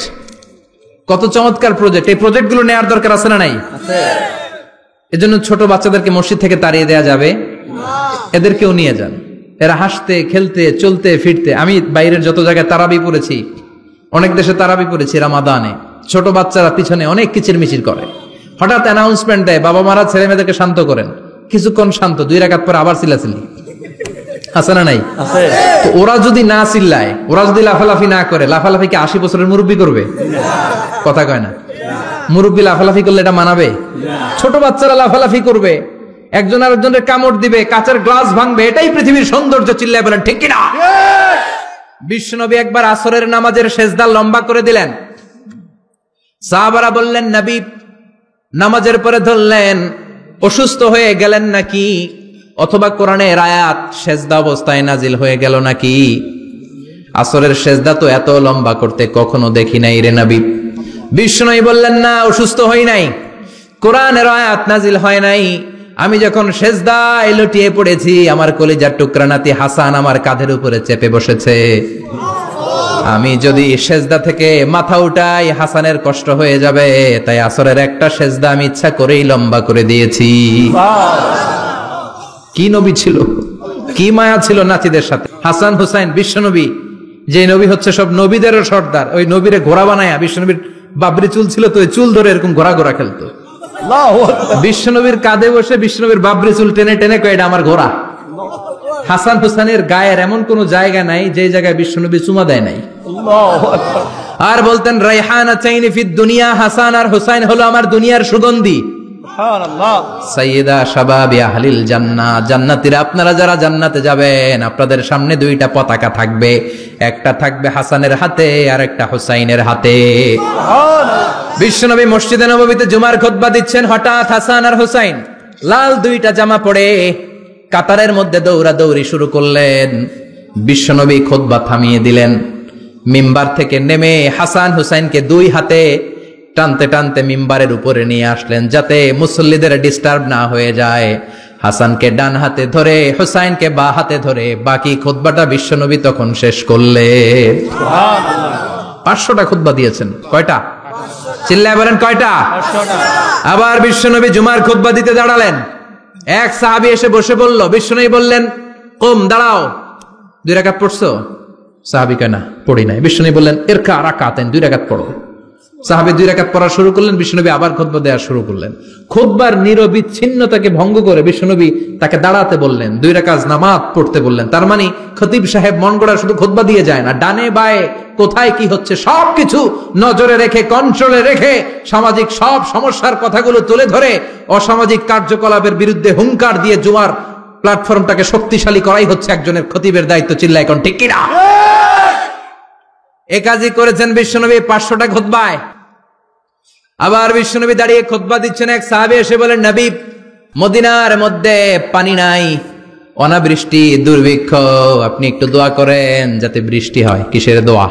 A: কত চমৎকার প্রজেক্ট। এই প্রজেক্ট গুলো নেওয়ার দরকার আছে না নাই? এজন্য ছোট বাচ্চাদেরকে মসজিদ থেকে তাড়িয়ে দেয়া যাবে? এদেরকেও নিয়ে যান, এরা হাসতে খেলতে চলতে ফিরতে। আমি বাইরের যত জায়গায় তারাবি পড়েছি, অনেক দেশে তারাবি পড়েছি রামাদানে, ছোট বাচ্চারা পিছনে অনেক কিচির মিচির করে, হঠাৎ অ্যানাউন্সমেন্ট দেয় বাবা মারা ছেলে মেয়েদেরকে শান্ত করেন, কিছুক্ষণ শান্ত, 2 রাকাত পরে আবার চিল্লাচিল্লি, আছে না নাই?
B: আছে।
A: তো ওরা যদি না চিল্লায়, ওরা যদি লাফালাফি না করে, লাফালাফি কি 80 বছরের মুরব্বী করবে? কথা কয় না। মুরব্বী লাফালাফি করলে এটা মানাবে? ছোট বাচ্চারা লাফালাফি করবে, একজন আরেকজনের কামড় দিবে, কাঁচের গ্লাস ভাঙবে, এটাই পৃথিবীর সৌন্দর্য। চিল্লায় বলেন ঠিক কিনা? বিশ্বনবী একবার আসরের নামাজের সেজদা লম্বা করে দিলেন। সাহাবারা বললেন, নবী নামাজের পরে ধরলেন, অসুস্থ হয়ে গেলেন নাকি, অথবা কোরআনের আয়াত সেজদা অবস্থায় নাজিল হয়ে গেল নাকি? আসরের সেজদা তো এত লম্বা করতে কখনো দেখি নাই রে নবী। বিশ্বনবী বললেন, না, অসুস্থ হই নাই, কোরআনের আয়াত নাজিল হয় নাই। আমি যখন সেজদায় লুটিয়ে পড়েছি, আমার কলিজার টুকরা নাতি হাসান আমার কাঁধের উপরে চেপে বসেছে। আমি যদি সেজদা থেকে মাথা উঠাই, হাসানের কষ্ট হয়ে যাবে, তাই আসরের একটা সেজদা আমি ইচ্ছা করেই লম্বা করে দিয়েছি। কি নবী ছিল, কি মায়া ছিল নাতিদের সাথে। হাসান হুসাইন বিশ্বনবী, যে নবী হচ্ছে সব নবীদেরও সর্দার, ওই নবীরে ঘোড়া বানায়া, বিশ্বনবীর বাবরি চুল ছিল তো, ওই চুল ধরে এরকম ঘোড়া ঘোড়া খেলতো। বিশ্বনবীর কাঁধে বসে বিশ্বনবীর বাবরি চুল টেনে টেনে কয়, এটা আমার ঘোড়া। হাসান হুসাইনের গায়ের এমন কোন জায়গা নাই যে জায়গায় বিশ্বনবী চুমা দেয় নাই। আর বলতেন, রাইহানা চাইনি ফিদ দুনিয়া, হাসান আর হুসাইন হলো আমার দুনিয়ার সুগন্ধি। সাইয়্যিদা শাবাবি আহলিল জান্নাহ, জান্নাতীরা আপনারা যারা জান্নাতে যাবেন, আপনাদের সামনে দুইটা পতাকা থাকবে, একটা থাকবে হাসানের হাতে আর একটা হুসাইনের হাতে। বিশ্বনবী মসজিদে নববীতে জুমার খুতবা দিচ্ছেন, হঠাৎ হাসান আর হুসাইন লাল দুইটা জামা পরে কাতারের মধ্যে দৌড়াদৌড়ি শুরু করলেন। বিশ্বনবী খুতবা থামিয়ে দিলেন, মিম্বার থেকে নেমে হাসান হুসাইনকে দুই হাতে টানতে টানতে মিম্বারের উপরে নিয়ে আসলেন, যাতে মুসল্লিদের ডিস্টার্ব না হয়ে যায়। হাসানকে ডান হাতে ধরে, হুসাইনকে বা হাতে ধরে বাকি খুতবাটা বিশ্বনবী তখন শেষ করলেন। 500টা খুতবা দিয়েছেন। কয়টা? চিল্লায় বলেন কয়টা? আবার বিশ্বনবী জুমার খুতবা দিতে দাঁড়ালেন। এক সাহাবী এসে বসে বলল, বিশ্বনবী বললেন, কুম, দাঁড়াও, 2 রাকাত পড়ছো? সাহাবী কয়, না, পড়ি নাই। বিশ্বনবী বললেন, ইরকা রাকাতান, 2 রাকাত পড়ো। সাহাবী 2 রাকাত পড়া শুরু করলেন, বিশ্বনবী আবার খুতবা দেওয়া শুরু করলেন। খুতবার নিরবিচ্ছিন্নতাকে ভঙ্গ করে বিশ্বনবী তাকে দাঁড়াতে বললেন, 2 রাকাত নামাজ পড়তে বললেন। তার মানে খতিব সাহেব মন গড়া শুধু খুতবা দিয়ে যায় না, ডানে বায়ে কোথায় কি হচ্ছে সবকিছু নজরে রেখে, কন্ট্রোলে রেখে, সামাজিক সব সমস্যার কথাগুলো তুলে ধরে অসামাজিক কার্যকলাপের বিরুদ্ধে হুঙ্কার দিয়ে জুমার প্ল্যাটফর্মটাকে শক্তিশালী করাই হচ্ছে একজনের খতিবের দায়িত্ব। চিল্লায় এখন ঠিক কিনা? এ কাজই করেছেন বিশ্বনবী 500টা খুতবায়। আবার বিশ্বনবী দাঁড়িয়ে খুতবা দিচ্ছেন, এক সাহাবী এসে বলেন, নবী, মদিনার মধ্যে পানি নাই, অনাবৃষ্টি, দুর্ভিক্ষ, আপনি একটু দোয়া করেন যাতে বৃষ্টি হয়। কিসের দোয়া?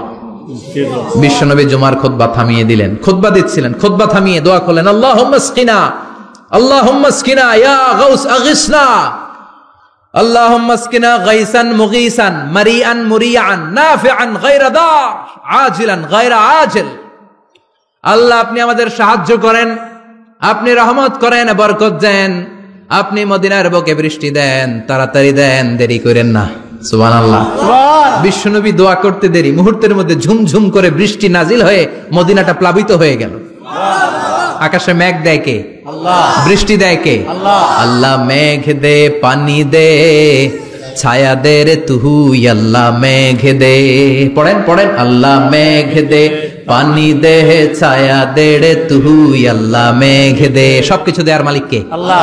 A: বিশ্বনবী জুমার খুতবা থামিয়ে দিলেন, খুতবা দিচ্ছিলেন, খুতবা থামিয়ে দোয়া করলেন, আল্লাহুম্মা আসকিনা, আল্লাহুম্মা আসকিনা ইয়া গাউস আগিসনা, আল্লাহুম্মা আসকিনা গাইসান মুগীসান মারিআন মুরিআন নাফিআন গায়রা দার আজিলান গায়রা আজিল। আল্লাহ, আপনি আমাদের সাহায্য করেন, আপনি রহমত করেন, বরকত দেন, আপনি মদিনার বুকে বৃষ্টি দেন, তাড়াতাড়ি দেন, দেরি করেন না। সুবহানাল্লাহ। বিশ্বনবী দোয়া করতে দেরি, মুহূর্তের মধ্যে ঝুমঝুম করে বৃষ্টি নাজিল হয়ে মদিনাটা প্লাবিত হয়ে গেল। আকাশে মেঘ দেয় কে? আল্লাহ। বৃষ্টি দেয় কে? আল্লাহ। আল্লাহ মেঘ দে, পানি দে, ছায়া দে রে তুহু, আল্লাহ মেঘ দে। পড়েন পড়েন, আল্লাহ মেঘ দে, পানি দে, ছায়া দে রে তুহু, আল্লাহ মেঘ দে। সবকিছু দেয়ার মালিক কে? আল্লাহ।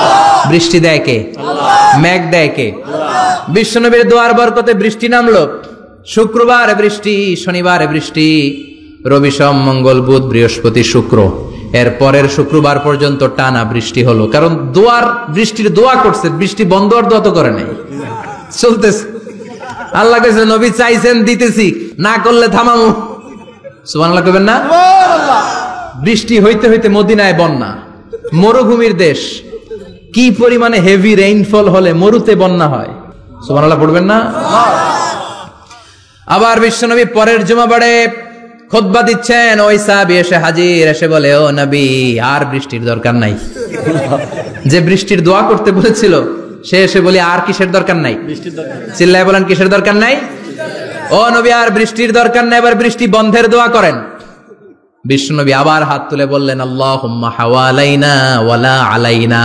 A: বৃষ্টি দেয় কে? আল্লাহ। মেঘ দেয় কে? আল্লাহ। বিশ্বনবীর দোয়ার বরকতে বৃষ্টি নামলো। শুক্রবার বৃষ্টি, শনিবার বৃষ্টি, রবি সোম মঙ্গল বুধ বৃহস্পতি শুক্র, এর পরের শুক্রবার পর্যন্ত টানা বৃষ্টি হলো। কারণ দোয়ার, বৃষ্টির দোয়া করছে, বৃষ্টি বন্ধ আর দোয়া তো করে নাই, চলতেছে। আল্লাহ কইছে, নবী চাইছেন দিতেছি, না করলে থামামু। সুবহানাল্লাহ কইবেন না? বৃষ্টি হইতে হইতে মদিনায় বন্যা, মরুভূমির দেশ, কি পরিমাণে হেভি রেইনফল হলে মরুতে বন্যা হয়। সুবহানাল্লাহ পড়বেন না? আবার বিশ্বনবী পরের জুমাবারে খুতবা দিচ্ছেন, ওই সাহাবী এসে হাজির, এসে বলে, ও নবী, আর বৃষ্টির দরকার নাই। যে বৃষ্টির দোয়া করতে বলেছিল সে এসে বলি, আর কিসের দরকার নাই? চিল্লায় বলেন, কিসের দরকার নাই? ও নবী, আর বৃষ্টির দরকার নাই, এবার বৃষ্টি বন্ধের দোয়া করেন। বিশ্বনবী আবার হাত তুলে বললেন, আল্লাহুম্মা হাওয়ালাইনা ওয়ালা আলাইনা,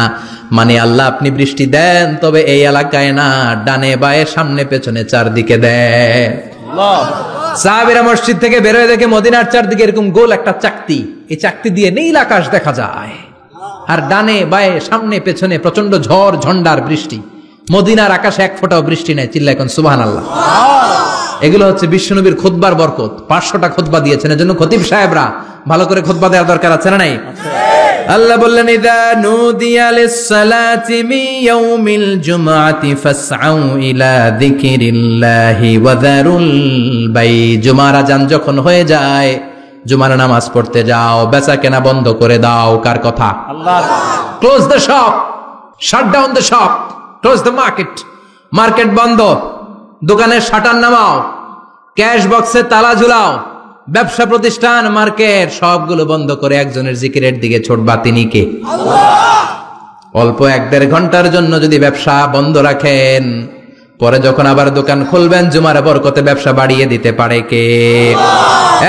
A: মানে আল্লাহ আপনি বৃষ্টি দেন, তবে এই এলাকায় না, ডানে বায়ে সামনে পেছনে চারদিকে দেন। সাহাবীরা মসজিদ থেকে বের হয়ে দেখে মদিনার চারদিকে এরকম গোল একটা চাকতি, এই চাকতি দিয়ে নীল আকাশ দেখা যায়, আর ডানে বায়ে সামনে পেছনে প্রচন্ড ঝড় ঝন্ডার বৃষ্টি। মদিনার আকাশে এক ফোঁটাও বৃষ্টি নাই। চিল্লা এখন সুবহানাল্লাহ। এগুলো হচ্ছে বিশ্বনবীর খুতবার বরকত। 500টা খুতবা দিয়েছেন, এজন্য খতিব সাহেবরা ভালো করে খুতবা দেওয়ার দরকার আছে না নাই? আল্লাহ বললেন, ইযা নুদিয়া লিস-সালাতি মিন ইয়াউমিল জুমআতি ফাসআউ ইলা যিকিরিল্লাহি ওয়া যারুল বাই। জুমার আযান যখন হয়ে যায়, জুমার নামাজ পড়তে যাও, বেচা কেনা বন্ধ করে দাও। কার কথা? আল্লাহ। Close the shop, shut down the shop, close the market. Market বন্ধ, দোকানের শাটার নামাও, ক্যাশ বক্সে তালা ঝুলাও, ব্যবসা প্রতিষ্ঠান মার্কেট সবগুলো বন্ধ করে একজনের জিকিরের দিকে ছোটবা। তিনি কে? অল্প 1-1.5 ঘন্টার জন্য যদি ব্যবসা বন্ধ রাখেন, পরে যখন আবার দোকান খুলবেন জুমার বরকতে ব্যবসা বাড়িয়ে দিতে পারে কে?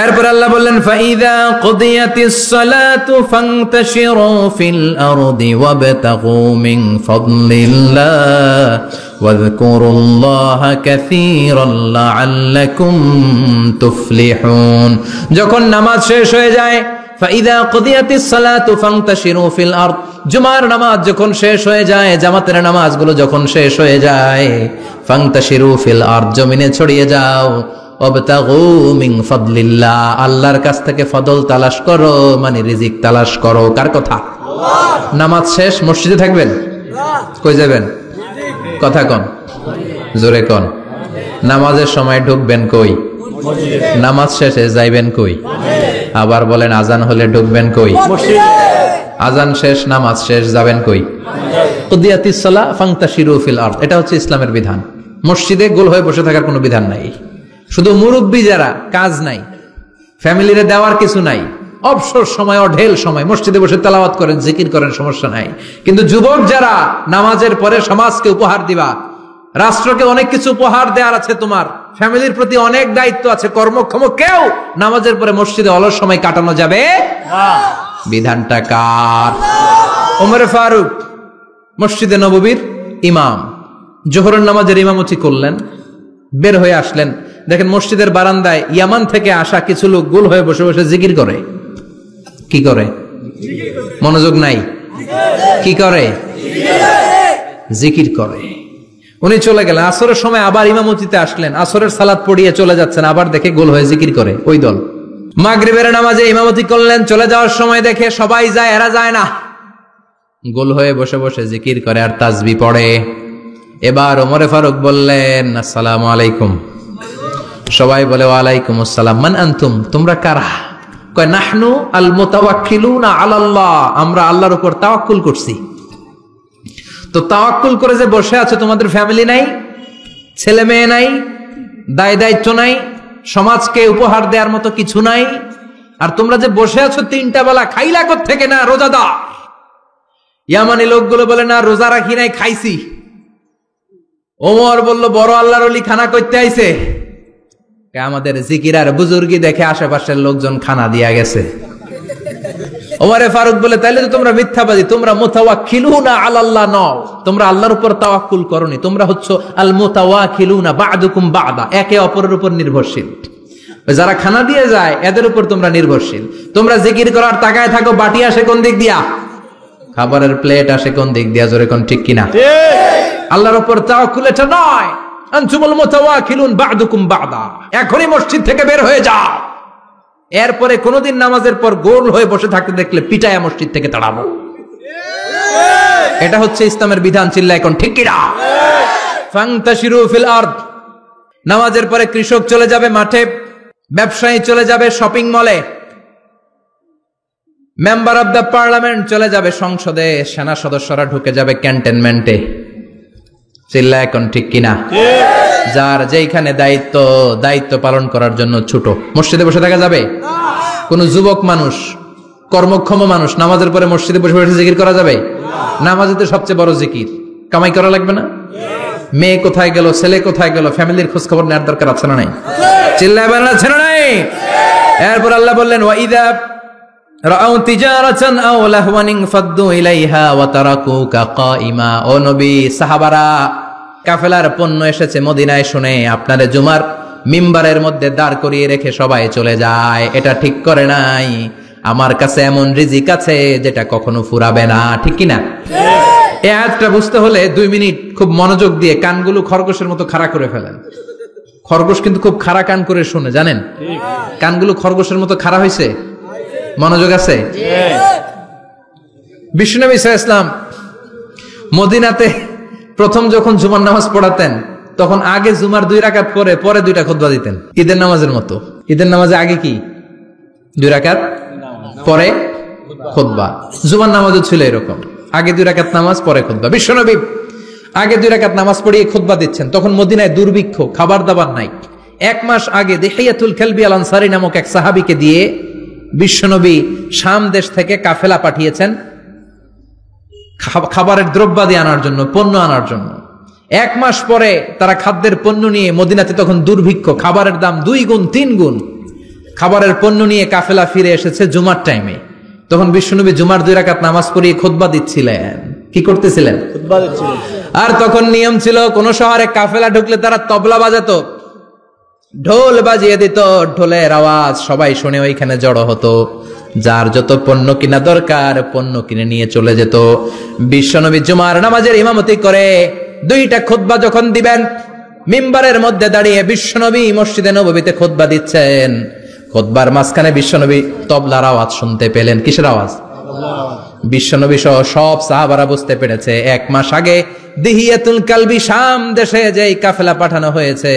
A: এরপর আল্লাহ বললেন, ফাইদা কুদিয়াতিস সালাতু ফান্তাশিরু ফিল আরদি ওয়াবতাগু মিন ফাদলিল্লাহ ওয়াযকুরুল্লাহা কাসীরান লাআল্লাকুম তুফলিহুন। যখন নামাজ শেষ হয়ে যায়, ফাইদা কুদিয়াতিস সালাতু ফান্তাশিরু ফিল আরদ, জুমার নামাজ যখন শেষ হয়ে যায়, জামাতের নামাজগুলো যখন শেষ হয়ে যায়, ফান্তাশিরু ফিল আরদ, জমিনে ছড়িয়ে যাও, ওয়াবতাগু মিন ফাদলিল্লাহ, আল্লাহর কাছ থেকে ফদল তালাশ করো, মানে রিজিক তালাশ করো। কার কথা? আল্লাহ। নামাজ শেষ মসজিদে থাকবেন? কই যাবেন? কথা কন, জোরে কন। নামাজের সময় ঢুকবেন কই? নামাজ শেষে যাইবেন কই? আবার বলেন, আজান হলে ঢুকবেন কই? আজান শেষ, নামাজ শেষ, যাবেন কই? কুদিয়াতিস সালাহ ফান্তাশিরু ফিল আরদ। এটা হচ্ছে ইসলামের বিধান। মসজিদে গোল হয়ে বসে থাকার কোনো বিধান নাই। শুধু মুরব্বী যারা, কাজ নাই, ফ্যামিলিরে দেওয়ার কিছু নাই, অবসর সময়, অঢেল সময় মসজিদে বসে তেলাওয়াত করেন, জিকির করেন, সমস্যা নাই। কিন্তু যুবক যারা, নামাজের পরে সমাজকে উপহার দিবা, রাষ্ট্রকে অনেক কিছু উপহার দেওয়ার আছে, তোমার ফ্যামিলির প্রতি অনেক দায়িত্ব আছে, কর্মক্ষম কেউ নামাজের পরে মসজিদে অলস সময় কাটানো যাবে না। বিধানটা কার? ওমর ফারুক মসজিদে নববীর ইমাম, জোহরের নামাজের ইমামতি করলেন, বের হয়ে আসলেন, দেখেন মসজিদের বারান্দায় ইয়ামান থেকে আসা কিছু লোক গোল হয়ে বসে বসে জিকির করে। কি করে? মনোযোগ নাই। কি করে? জিকির করে। উনি চলে গেলেন, আসরের সময় আবার ইমামতিতে আসলেন, আসরের সালাত পড়িয়ে চলে যাচ্ছেন, আবার দেখে গোল হয়ে জিকির করে ওই দল। মাগরিবের নামাজে ইমামতি করলেন, চলে যাওয়ার সময় দেখে সবাই যায়, এরা যায় না, গোল হয়ে বসে বসে জিকির করে আর তাসবিহ পড়ে। এবার ওমর ফারুক বললেন, আসসালামু আলাইকুম। সবাই বলে, ওয়ালাইকুম আসসালাম। মান আনতুম, তোমরা কারা? কয়, নাহনু আল মুতাওয়াক্কিলুনা আলাল্লাহ, আমরা আল্লাহর উপর তাওয়াক্কুল করছি। তো তাওয়াক্কুল করে যে বসে আছো, তোমাদের ফ্যামিলি নাই, ছেলে মেয়ে নাই, দায় দায়িত্ব নাই, সমাজকে উপহার দেওয়ার মতো কিছু নাই, আর তোমরা যে বসে আছো 3টা বেলা, খাইলা কোত্থেকে? না রোজাদার। ইয়ামানি লোকগুলো বলে, না রোজা রাখি নাই, খাইছি। ওমর বলল, বড় আল্লাহর ওলি খানা করতে আইছে। আমাদের জিকির আর বুজুর্গি দেখে আশেপাশের লোকজন খানা দিয়া গেছে। ওমরে ফারুক বলে, তাইলে তো তোমরা মিথ্যাবাদী, তোমরা মুতাওয়াক্কিলুনা আলাল্লাহ নও, তোমরা আল্লাহর উপর তাওয়াক্কুল করনি, তোমরা হচ্ছে আল মুতাওয়াক্কিলুনা বা'দুকুম বা'দা, একে অপরের উপর নির্ভরশীল। যারা খানা দিয়ে যায় এদের উপর তোমরা নির্ভরশীল। তোমরা জিকির করার তাকায় থাকো, বাটি আসে কোন দিক দিয়া, খাবারের প্লেট আসে কোন দিক দিয়া, জোরে কোন ঠিক কিনা? আল্লাহর উপর তাওয়াক্কুল এটা নয়। আনতুমুল মুতাওয়াক্কিলুন বা'দুকুম বা'দা, এখনই মসজিদ থেকে বের হয়ে যাও। এরপরে কোনদিন নামাজের পর গোল হয়ে বসে থাকতে দেখলে পিটায়া মসজিদ থেকে তাড়াবো। এটা হচ্ছে ইসলামের বিধান। চিল্লা এখন ঠিক কিনা? ফান্তাশিরু ফিল আরদ। নামাজের পরে কৃষক চলে যাবে মাঠে, ব্যবসায়ী চলে যাবে শপিং মলে, মেম্বার অব দ্য পার্লামেন্ট চলে যাবে সংসদে, সেনা সদস্যরা ঢুকে যাবে ক্যান্টনমেন্টে। চিল্লা এখন ঠিক কিনা? যার যেইখানে দায়িত্ব পালন করার জন্য ছোট, মসজিদে বসে থাকা যাবে? কোন যুবক মানুষ, কর্মক্ষম মানুষ নামাজের পরে মসজিদে বসে বসে জিকির করা যাবে? নামাজেতে সবচেয়ে বড় জিকির। কামাই করা লাগবে না? মেয়ে কোথায় গেল, ছেলে কোথায় গেল, ফ্যামিলির খোঁজ খবর নেওয়ার দরকার আছে না নাই? চিল্লায় বলেন আছে না নাই? এরপর আল্লাহ বললেন, ওয়াইদা রাআউ তিজারাতান আও লাহওয়ান ফাদ্দু ইলাইহা ওয়া তারাকুকা কাইমা। ও নবী, সাহাবারা কাফেলার পণ্য এসেছে মদিনায় শুনে আপনারে জুমার মিম্বারের মধ্যে দাঁড় করিয়ে রেখে সবাই চলে যায়। এটা ঠিক করে নাই। আমার কাছে এমন রিজিক আছে যেটা কখনো ফুরাবে না, ঠিক কি না? এই আয়াতটা বুঝতে হলে 2 মিনিট খুব মনোযোগ দিয়ে কানগুলো খরগোশের মতো খাড়া করে ফেলেন। খরগোশ কিন্তু খুব খাড়া কান করে শুনে, জানেন? কানগুলো খরগোশের মতো খাড়া হয়েছে। মনোযোগ আছে? বিশ্বনবী সাল্লাল্লাহু আলাইহি ওয়াসাল্লাম মদিনাতে প্রথম যখন জুমার নামাজ পড়াতেন তখন আগে জুমার 2 রাকাত পরে 2টা খুতবা দিতেন, ঈদের নামাজের মতো। ঈদের নামাজে আগে কি 2 রাকাত, পরে খুতবা। জুমার নামাজও ছিল এরকম, আগে 2 রাকাত নামাজ, পরে খুতবা। বিশ্বনবী আগে 2 রাকাত নামাজ পড়িয়ে খুতবা দিচ্ছেন, তখন মদিনায় দুর্ভিক্ষ, খাবার দাবার নাই। 1 মাস আগে দিহিয়াতুল কালবি আল আনসারী নামক এক সাহাবীকে দিয়ে বিশ্বনবী শাম দেশ থেকে কাফেলা পাঠিয়েছেন খাবারের দ্রব্যাদি আনার জন্য, পণ্য আনার জন্য। 1 মাস পরে তারা খাদ্যের পণ্য নিয়ে, মদিনাতে তখন দুর্ভিক্ষ, খাবারের দাম 2 গুণ 3 গুণ, খাবারের পণ্য নিয়ে কাফেলা ফিরে এসেছে জুমার টাইমে। তখন বিশ্বনবী জুমার 2 রাকাত নামাজ পড়িয়ে খুতবা দিচ্ছিলেন। কি করতেছিলেন?
B: খুতবা দিচ্ছিলেন।
A: আর তখন নিয়ম ছিল, কোন শহরে কাফেলা ঢুকলে তারা তবলা বাজাতো, ঢোল বাজিয়ে দিত, ঢোলের আওয়াজ সবাই শুনে ওইখানে জড়ো হতো। যার যত পণ্য কিনা দরকার পণ্য কিনে নিয়ে চলে যেত। বিশ্বনবী জুমার নামাজের ইমামতি করে 2টা খুতবা যখন দিবেন, মিম্বারের মধ্যে দাঁড়িয়ে বিশ্বনবী মসজিদে নববীতে খুতবা দিচ্ছেন। খুতবার মাঝখানে বিশ্বনবী তবলার আওয়াজ শুনতে পেলেন। কিসের আওয়াজ? বিশ্বনবী সহ সব সাহাবারা বুঝতে পেরেছে 1 মাস আগে দিহিয়াতুল কালবি শাম দেশে যেই কাফেলা পাঠানো হয়েছে,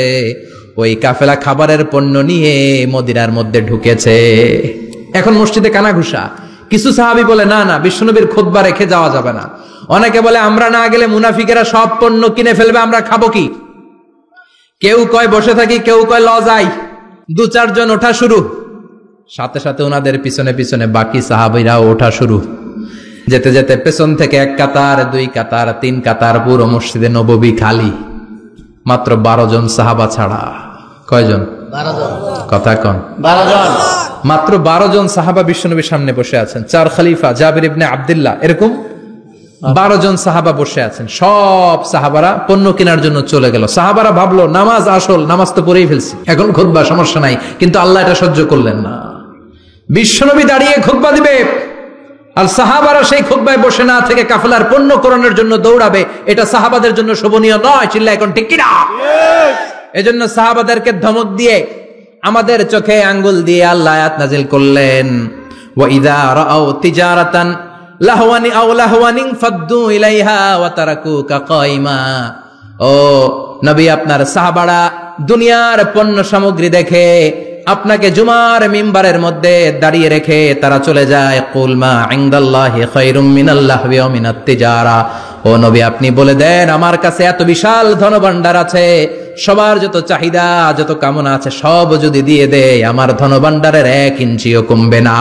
A: ওই কাফেলা খাবারের পণ্য নিয়ে মদিনার মধ্যে ঢুকেছে। এখন মসজিদে কানাঘুষা। কিছু সাহাবী বলে না না, বিশ্বনবীর খুতবা রেখে যাওয়া যাবে না। অনেকে বলে আমরা না গেলে মুনাফিকেরা সব পণ্য কিনে ফেলবে, আমরা খাবো কি? কেউ কয় বসে থাকি, কেউ কয় ল যাই। 2-4 জন ওঠা শুরু, সাথে সাথে ওনাদের পিছনে পিছনে বাকি সাহাবীরাও ওঠা শুরু। যেতে যেতে পেছন থেকে 1 কাতার, 2 কাতার, 3 কাতার, পুরো মসজিদে নববী খালি, মাত্র 12 জন সাহাবা ছাড়া। কয়জন? 12 জন। কথা কন।
B: 12 জন।
A: মাত্র 12 জন সাহাবা বিশ্বনবীর সামনে বসে আছেন। 4 খলিফা, জাবির ইবনে আব্দুল্লাহ, এরকম 12 জন সাহাবা বসে আছেন। সব সাহাবারা পণ্য কেনার জন্য চলে গেল। সাহাবারা ভাবলো নামাজ আসল, নামাজ তো পড়েই ফেলছি, এখন খুতবা সমস্যা নাই। কিন্তু আল্লাহ এটা সহ্য করলেন না। বিশ্বনবী দাঁড়িয়ে খুতবা দিবে আর সাহাবারা সেই খুতবায় বসে না থেকে কাফেলার পণ্য কোরআনের জন্য দৌড়াবে। এটা সাহাবাদের জন্য শোভনীয় নয়। চিল্লা এখন ঠিক কিনা? এজন্য সাহাবাদেরকে ধমক দিয়ে, আমাদের চোখে আঙ্গুল দিয়ে আল্লাহ আয়াত নাজিল করলেন, ওয়া ইযা রাআউ তিজারাতান লাহওয়ানি আও লাহওয়ানিন ফাদ্দু ইলাইহা ওয়া তারাকুকা কাইমা। ও নবী, আপনার সাহাবারা দুনিয়ার পণ্য সামগ্রী দেখে আপনাকে জুমার মিম্বারের মধ্যে দাঁড়িয়ে রেখে তারা চলে যায়। কুল মা ইনদাল্লাহি খায়রুম মিনাল লাহওয়ি ওয়া মিনাত তিজারা। ও নবী, আপনি বলে দেন আমার কাছে এত বিশাল ধনভাণ্ডার আছে, সবার যত চাহিদা যত কামনা আছে সব যদি দিয়ে দেয় আমার ধনভাণ্ডারের 1 ইঞ্চিও কমবে না।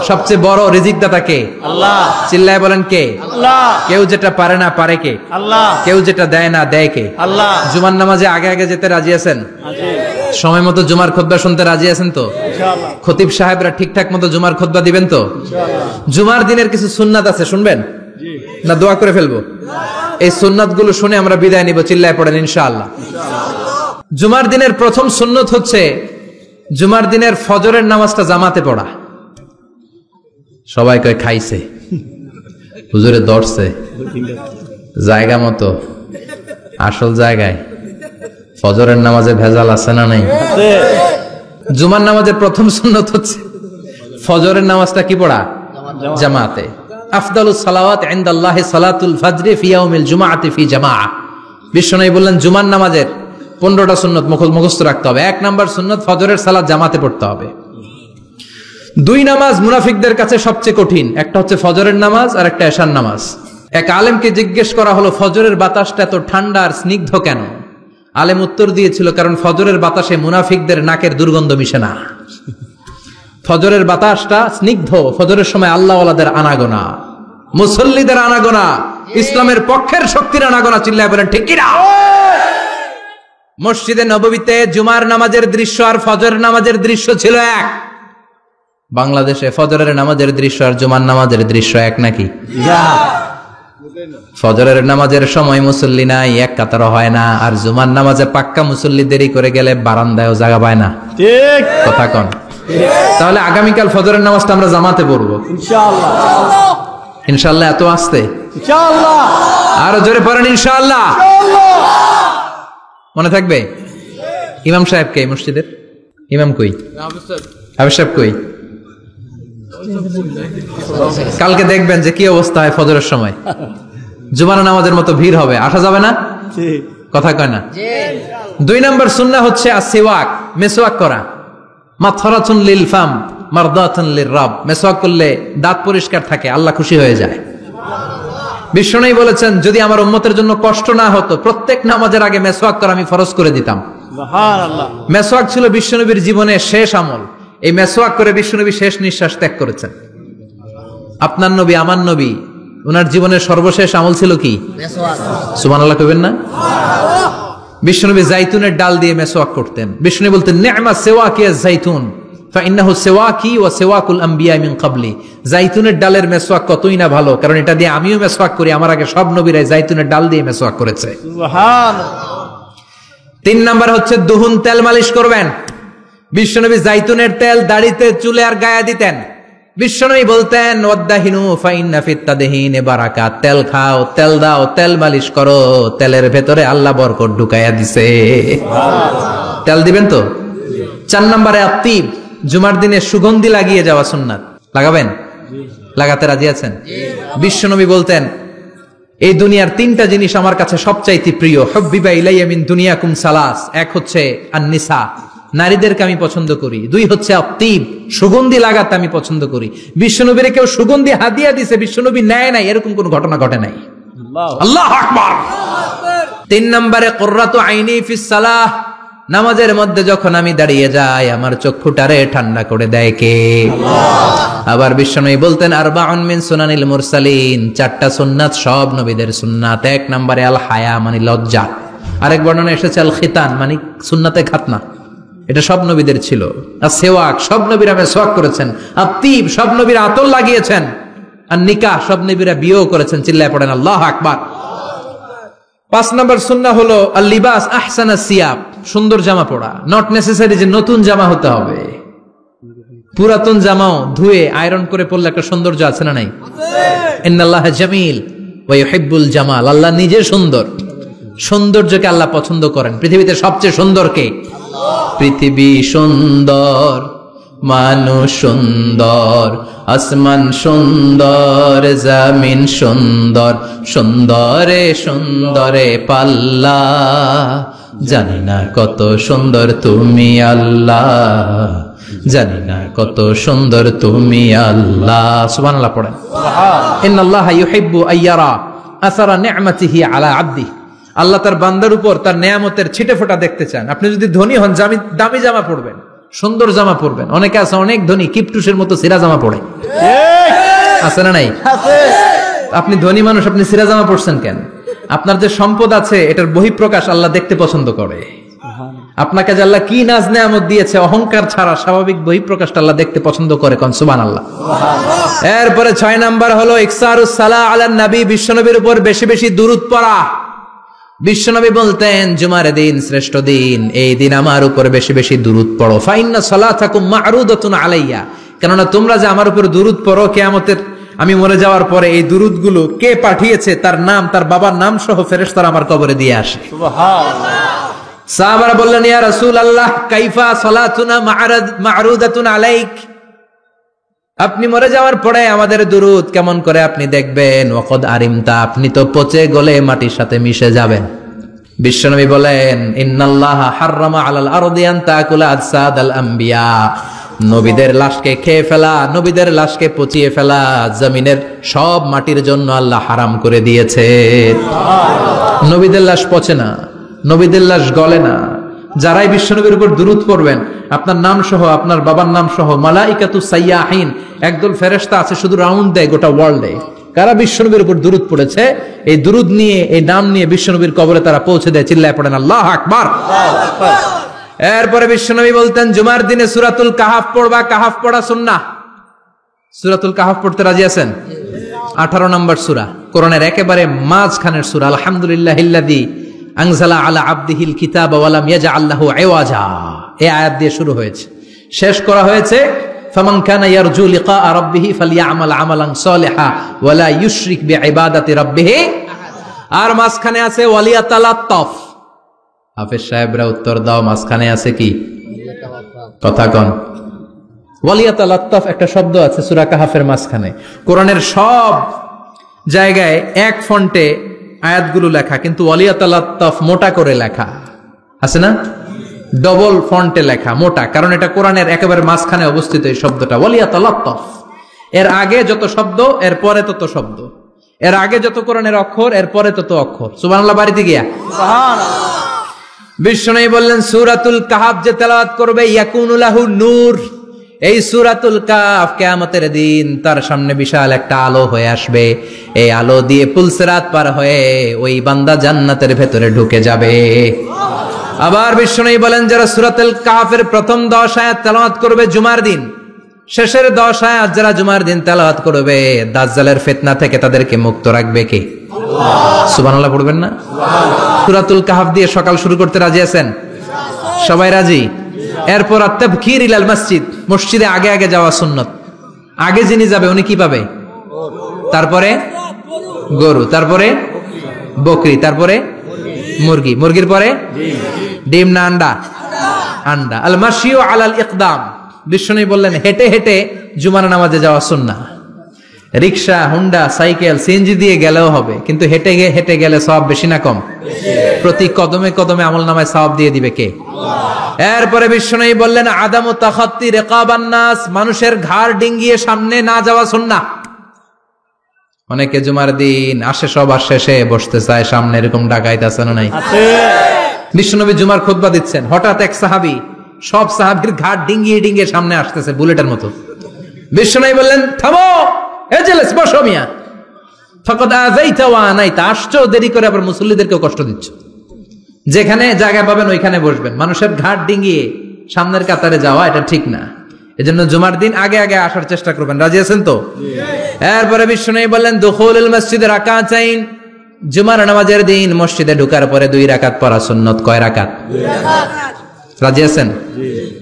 A: সবচেয়ে বড় রিজিক দাতা কে?
B: আল্লাহ।
A: চিল্লায় বলেন কে?
B: আল্লাহ।
A: কেউ যেটা পারে না পারে কে?
B: আল্লাহ।
A: কেউ যেটা দেয় না দেয় কে?
B: আল্লাহ।
A: জুমার নামাজে আগে আগে যেতে রাজি আছেন?
B: আজি।
A: সময় মতো জুমার খুতবা শুনতে রাজি আছেন তো?
B: ইনশাআল্লাহ।
A: খতিব সাহেবরা ঠিকঠাক মতো জুমার খুতবা দিবেন তো?
B: ইনশাআল্লাহ।
A: জুমার দিনের কিছু সুন্নাত আছে, শুনবেন
B: জি।
A: না দোয়া করে ফেলবো? এই সুন্নাত গুলো শুনে আমরা বিদায় নিব। চিল্লায় পড়েন ইনশাআল্লাহ। জুমার দিনের প্রথম সুন্নত হচ্ছে জুমার দিনের ফজরের নামাজটা জামাতে পড়া। সবাই কয় খাইছে, হুজুরে ধরছে জায়গা মতো, আসল জায়গায়। ফজরের নামাজে ভেজাল আছে না নাই? জুমার নামাজের প্রথম সুন্নত হচ্ছে ফজরের নামাজটা কি পড়া? জামাতে। আফদালুস সালাওয়াত ইনদাল্লাহি সালাতুল ফাজরি ফি ইয়াউমিল জুমআতি ফি জামাআ। বিশ্বনবী বললেন জুমার নামাজের 15টা সুন্নত মুখস্থ রাখতে হবে। 1 নাম্বার সুন্নত ফজরের সালাত জামাতে পড়তে হবে। 2 নামাজ মুনাফিকদের কাছে সবচেয়ে কঠিন, একটা হচ্ছে ফজরের নামাজ আর একটা এশার নামাজ। এক আলেমকে জিজ্ঞেস করা হলো ফজরের বাতাসটা এত ঠান্ডা আর স্নিগ্ধ কেন? আলেম উত্তর দিয়েছিল, কারণ ফজরের বাতাসে মুনাফিকদের নাকের দুর্গন্ধ মিশে না। ফজরের বাতাসটা স্নিগ্ধ, ফজরের সময় আল্লাহওয়ালাদের আনাগোনা, মুসল্লিদের আনাগোনা, ইসলামের পক্ষের শক্তির আনাগোনা। চিল্লায় বলেন ঠিক কিনা? মসজিদে নববীতে জুমার নামাজের দৃশ্য আর ফজর নামাজের দৃশ্য ছিল এক। বাংলাদেশে ফজরের নামাজের দৃশ্য আর জুমার নামাজের দৃশ্য এক নাকি? ফজরের নামাজের সময় মুসল্লি নাই, এক কাতারও হয় না, আর জুমার নামাজে পাক্কা মুসল্লি দেরি করে গেলে বারান্দায়ও জায়গা পায় না।
B: ঠিক
A: কথা কন। তাহলে আগামীকাল ফজরের নামাজটা আমরা জামাতে পড়বো
B: ইনশাআল্লাহ।
A: ইনশাআল্লাহ। এত আসতে
B: ইনশাআল্লাহ।
A: আরো জোরে পড়েন ইনশাআল্লাহ। মনে থাকবে? ইমাম সাহেব কে মসজিদের? ইমাম কই? হাফেজ সাহেব কই? কালকে দেখবেন যে কি অবস্থা হয় ফজরের সময়। জুমার নামাজের মতো ভিড় হবে, আসা যাবে না।
B: ঠিক
A: কথা কয় না? 2 নম্বর সুন্নাহ হচ্ছে আসওয়াক, মেসওয়াক করা। মাথরাতুন লিল ফাম মারদাতুন লির রব। মেসওয়াক করলে দাঁত পরিষ্কার থাকে, আল্লাহ খুশি হয়ে যায়। বিশ্বনবী বলেছেন, যদি আমার উম্মতের জন্য কষ্ট না হতো প্রত্যেক নামাজের আগে মেসওয়াক করা আমি ফরজ করে দিতাম।
B: সুবহানাল্লাহ।
A: মেসওয়াক ছিল বিশ্বনবীর জীবনের শেষ আমল। এই মেসওয়াক করে বিশ্বনবী শেষ নিঃশ্বাস ত্যাগ করেছেন। আপনার নবী, আমার নবী, ওনার জীবনের সর্বশেষ আমল ছিল কি? মেসওয়াক। সুবহানাল্লাহ কইবেন না? বিশ্বনবী জাইতুনের ডাল দিয়ে মেসওয়াক করতেন। বিশ্বনবী বলতেন, নি'মা সিওয়াকিয়া জাইতুন ফাইন্নাহু সিওয়াকি ওয়া সিওয়াকুল আমবিয়া মিন ক্বাবলি। জাইতুনের ডালের মেসওয়াক কতই না ভালো, কারণ এটা দিয়ে আমিও মেসওয়াক করি, আমার আগে সব নবীরাই জাইতুনের ডাল দিয়ে মেসওয়াক করেছে।
B: সুবহানাল্লাহ।
A: 3 নাম্বার হচ্ছে দুহুন, তেল মালিশ করবেন। বিশ্বনবী জাইতুনের তেল দাড়িতে, চুলে আর গায়ে দিতেন। বিশ্বনবী বলতেন, ওয়াদাহিনু ফাইন্না ফিত তাদহিনে বারাকাত। তেল খাও, তেল দাও, তেল মালিশ করো, তেলের ভেতরে আল্লাহ বরকত ঢুকাইয়া দিছে। তেল দিবেন তো? 4 নম্বরে আত্তিব, জুমার দিনে সুগন্ধি লাগিয়ে যাওয়া সুন্নাত। লাগাবেন? লাগাতে রাজি আছেন? বিশ্বনবী বলতেন, এই দুনিয়ার 3টা জিনিস আমার কাছে সবচাইতে প্রিয়। হুব্বিবা ইলাইয়া মিন দুনিয়াকুম সালাস। এক হচ্ছে আন-নিসা, নারীদেরকে আমি পছন্দ করি। 2 হচ্ছে আত্তিব, সুগন্ধি লাগাতে আমি পছন্দ করি। বিশ্বনবীর কেউ সুগন্ধি হাদিয়া দিছে, বিশ্বনবী নেয় নাই, এরকম কোন ঘটনা ঘটে নাই। আল্লাহু আকবার। 3 নম্বরে কুররাতু আইনি ফিস সালাহ। নামাজের মধ্যে যখন আমি দাঁড়িয়ে যাই, আমার চক্ষুটারে ঠান্ডা করে দেয় কে? আবার বিশ্বনবী বলতেন, আরবাউন মিন সুনানিল মুরসালিন। 4টা সুন্নাত সব নবীদের সুন্নাত। 1 নম্বরে আল হায়া, মানে লজ্জা। আরেক বর্ণনা এসেছে আল খিতান, মানে সুন্নাতে খাতনা। এটা সব নবীদের ছিল। আর সেওয়াক, সব নবীরা মেসওয়াক করেছেন। আত্তিব, সব নবীরা আতর লাগিয়েছেন। আর নিকাহ, সব নবীরা বিয়েও করেছেন। চিল্লায় পড়েন আল্লাহু আকবার। 5 নম্বর সুন্নাহ হলো আল লিবাস আহসানা সিয়াব, সুন্দর জামা পরা। নট নেসেসারি যে নতুন জামা হতে হবে, পুরাতন জামাও ধুয়ে আয়রন করে পরলে একটা সৌন্দর্য আছে না নাই? ইন্নাল্লাহা জামিল ওয়া ইউহিব্বুল জামাল। আল্লাহ নিজে সুন্দর, সৌন্দর্যকে আল্লাহ পছন্দ করেন। পৃথিবীতে সবচেয়ে সুন্দর কে? পৃথিবী সুন্দর, মানুষ সুন্দর, আসমান সুন্দর, জমিন সুন্দর, সুন্দরে সুন্দরে পাল্লা। জানি না কত সুন্দর তুমি আল্লাহ, জানি না কত সুন্দর তুমি আল্লাহ। সুবহানাল্লাহ পড়েন। ইন্নাল্লাহা ইউহিব্বু আইয়ারা আসারা নি'মাতিহি আলা আবদিহি। আল্লাহ তার বান্দার উপর তার নেয়ামতের ছিটে ফোঁটা দেখতে চান। আপনি যদি ধনী হন, দামি জামা পরবেন, সুন্দর জামা পরবেন। অনেকে আছে অনেক ধনী, কিপটুসের মতো সিরা জামা পরে, আছে না নাই? আপনি ধনী মানুষ, আপনি সিরা জামা পরছেন কেন? আপনার যে সম্পদ আছে এটার বহিঃপ্রকাশ আল্লাহ দেখতে পছন্দ করে। আপনাকে যে আল্লাহ কি নাজ নেয়ামত দিয়েছে, অহংকার ছাড়া স্বাভাবিক বহিঃপ্রকাশটা আল্লাহ দেখতে পছন্দ করে। কোন সুবহানাল্লাহ। এরপরে 6 নাম্বার হলো ইকসারুস সালাহ আলান নবী, বিশ্বনবীর উপর বেশি বেশি দুরূদ পড়া। বিশ্বনবী বলতেন, জুমার দিন শ্রেষ্ঠ দিন, এই দিন আমার উপর বেশি বেশি দুরূদ পড়ো। ফাইন্না সালাতাকুম মা'রুদাতুন আলাইয়া। কেননা তোমরা যে আমার উপর দুরূদ পড়ো, কিয়ামতের আমি মরে যাওয়ার পরে এই দুরূদগুলো কে পাঠিয়েছে তার নাম, তার বাবার নাম সহ ফেরেশতারা আমার কবরে দিয়ে আসে।
B: সুবহানাল্লাহ।
A: সাহাবারা বললেন, ইয়া রাসূলুল্লাহ কাইফা সালাতুনা মা'রুদাতুন আলাইক। আপনি মরে যাওয়ার পরে আমাদের দুরূদ কেমন করে আপনি দেখবেন? ওয়াকাদ আরিমতা, আপনি তো পচে গলে মাটির সাথে মিশে যাবেন। বিশ্বনবী বলেন, ইন্নাল্লাহা হাররামা আলাল আরদি আন তাকুলা আজসাদাল আম্বিয়া। নবীদের লাশকে খেয়ে ফেলা, নবীদের লাশকে পচিয়ে ফেলা জমিনের সব মাটির জন্য আল্লাহ হারাম করে দিয়েছে। নবীদের লাশ পচে না, নবীদের লাশ গলে না। যারাই বিশ্বনবীর উপর দুরূদ পড়বেন, আপনার নাম সহ, আপনার বাবার নাম সহ, মালাইকাতুস সাইয়াহিন, একদল ফেরেশতা আছে শুধু রাউন্ড দেয় গোটা ওয়ার্ল্ডে। কারা বিশ্বনবীর উপর দুরূদ পড়েছে, এই দুরূদ নিয়ে, এই নাম নিয়ে বিশ্বনবীর কবরে তারা পৌঁছে দেয়। চিল্লায় পড়েন আল্লাহু আকবার। এরপরে বিশ্বনবী বলতেন, জুমার দিনে সূরাতুল কাহাফ পড়বা। কাহাফ পড়া সুন্নাহ। সূরাতুল কাহফ পড়তে রাজি আছেন? 18 নম্বর সূরা, কোরআনের একেবারে মাঝখানের সূরা। আলহামদুলিল্লাহিল্লাযী আনজালা আলা আবদিহিল কিতাবা ওয়া লাম ইয়াজআল লাহু ইওয়াজা, এই আয়াত দিয়ে শুরু হয়েছে, শেষ করা হয়েছে ফামান কানা ইয়ারজু লিকা রাব্বিহি ফালইআমাল আমালান সালিহা ওয়া লা ইউশরিক বিইবাদাতি রাব্বিহি। আর মাঝখানে আছে ওয়ালিয়াতালাত্তাফ। হাফেজ সাহেবরা উত্তর দাও, মাঝখানে আছে কি? কথা কন। ওয়ালিয়াতালাত্তাফ একটা শব্দ আছে সূরা কাহফের মাঝখানে। কোরআনের সব জায়গায় এক ফন্টে আয়াতগুলো লেখা, কিন্তু ওয়ালিয়াতালাত্তাফ মোটা করে লেখা আছে না, ডবল ফন্টে লেখা, মোটা, কারণ এটা কোরআনের একেবারে মাঝখানে অবস্থিত এই শব্দটা ওয়ালিয়াতালাত্তাফ। এর আগে যত শব্দ এর পরে তত শব্দ, এর আগে যত কোরআনের অক্ষর এর পরে তত অক্ষর। সুবহানাল্লাহ বাড়িতে গিয়া বিষ্ণু বললেন সূরাতুল কাহফ যে তেলাওয়াত করবে ইয়াকুনু লাহু নূর, এই সূরাতুল কাহফ কিয়ামতের দিন তার সামনে বিশাল একটা আলো হয়ে আসবে। এই আলো দিয়ে পুলসিরাত পার হয়ে ওই বান্দা জান্নাতের ভেতরে ঢুকে যাবে। আবার বিষ্ণু বলেন যারা সূরাতুল কাহফের প্রথম 10 আয়াত তেলাওয়াত করবে জুমার দিন, শেষের 10 আয়াত যারা জুমার দিন তেলাওয়াত করবে, দাজ্জালের ফিতনা থেকে তাদেরকে মুক্ত রাখবে কে? সুবহানাল্লাহ পড়বেন না? সূরাতুল কাহফ দিয়ে সকাল শুরু করতে রাজি আছেন? সবাই রাজি? এরপর আত-তাবকির ইলাল মসজিদ, মসজিদে আগে আগে যাওয়া সুন্নাত। আগে যিনি যাবে উনি কি পাবে? তারপরে গরু, তারপরে বকরি, তারপরে মুরগি, মুরগির পরে ডিম না আন্ডা? আন্ডা। আল মাশিউ আলাল ইকদাম, বিষ্ণু বললেন হেঁটে হেঁটে জুমার নামাজে যাওয়া সুন্নাহ। রিকশা, হুন্ডা, সাইকেল, সিএনজি দিয়ে গেলেও হবে, কিন্তু হেঁটে হেঁটে গেলে সওয়াব বেশি না কম? প্রতি কদমে কদমে আমলনামায় সওয়াব দিয়ে দিবে কে? এরপরে বিষ্ণু বললেন আদামু তাখাত্তি রিকাবান নাস, মানুষের ঘাড় ডিঙ্গিয়ে সামনে না যাওয়া সুন্নাহ। অনেকে জুমার দিন আসে, সবার শেষে বসতে চায় সামনে, এরকম ডাকাইত আছে না নাই? বিশ্বনবী জুমার খুতবা দিচ্ছেন, হঠাৎ এক সাহাবী সব সাহাবীর ঘাড় ডিঙ্গিয়ে ডিঙ্গিয়ে সামনে আসতেছে বুলেটের মতো। বিষ্ণু বললেন থামো, এজেলেস বসো মিয়া, ফাকাদ আযাইতা ওয়া আনাইতা, আসছো দেরি করে আবার মুসল্লিদেরকেও কষ্ট দিচ্ছ। যেখানে জায়গা পাবেন ওইখানে বসবেন, মানুষের ঘাড় ডিঙ্গিয়ে সামনের কাতারে যাওয়া এটা ঠিক না। এজন্য জুমার দিন আগে আগে আসার চেষ্টা করবেন। রাজি আছেন তো? এরপরে বিষ্ণু বললেন দুখুলুল মসজিদে রাকাতাইন, জুমার নামাজের দিন মসজিদে ঢোকার পরে 2 রাকাত পড়া সুন্নাত। কয় রাকাত? 2 রাকাত। রাজি আছেন?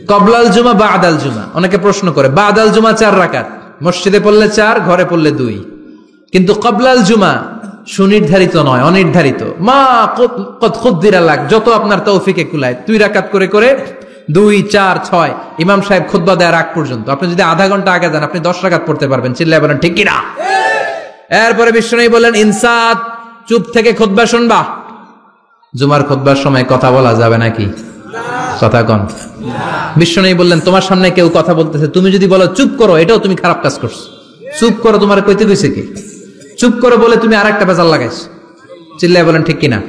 A: কবলাল জুমা বাদাল জুমা, অনেকে প্রশ্ন করে বাদাল জুমা 4 রাকাত, মসজিদে পড়লে 4, ঘরে পড়লে 2, কিন্তু কবলাল জুমা সুনির্ধারিত নয়, অনির্ধারিত। মা কদ খুদ্দিরা লাক, যত আপনার তৌফিকে কুলায় 2 রাকাত করে করে 2, 4, 6 ইমাম সাহেব খুতবা দেওয়ার আগ পর্যন্ত আপনি যদি আধা ঘন্টা আগে যান আপনি 10 রাকাত পড়তে পারবেন। চিল্লায় বলেন ঠিক কিনা? এরপরে বিষ্ণু বললেন ইনসাত, চুপ থেকে খুতবা শুনবা। জুমার খুতবার সময় কথা বলা যাবে নাকি? কথা কন। বিষ্ণু বললেন তোমার সামনে কেউ কথা বলতেছে, তুমি যদি বলো চুপ করো, এটাও তুমি খারাপ কাজ করছো। চুপ করো তোমার কইতে কইছে কি? চুপ করো বলে তুমি আরেকটা বেজাল লাগাইছো। চিল্লায় বলেন ঠিক কিনা?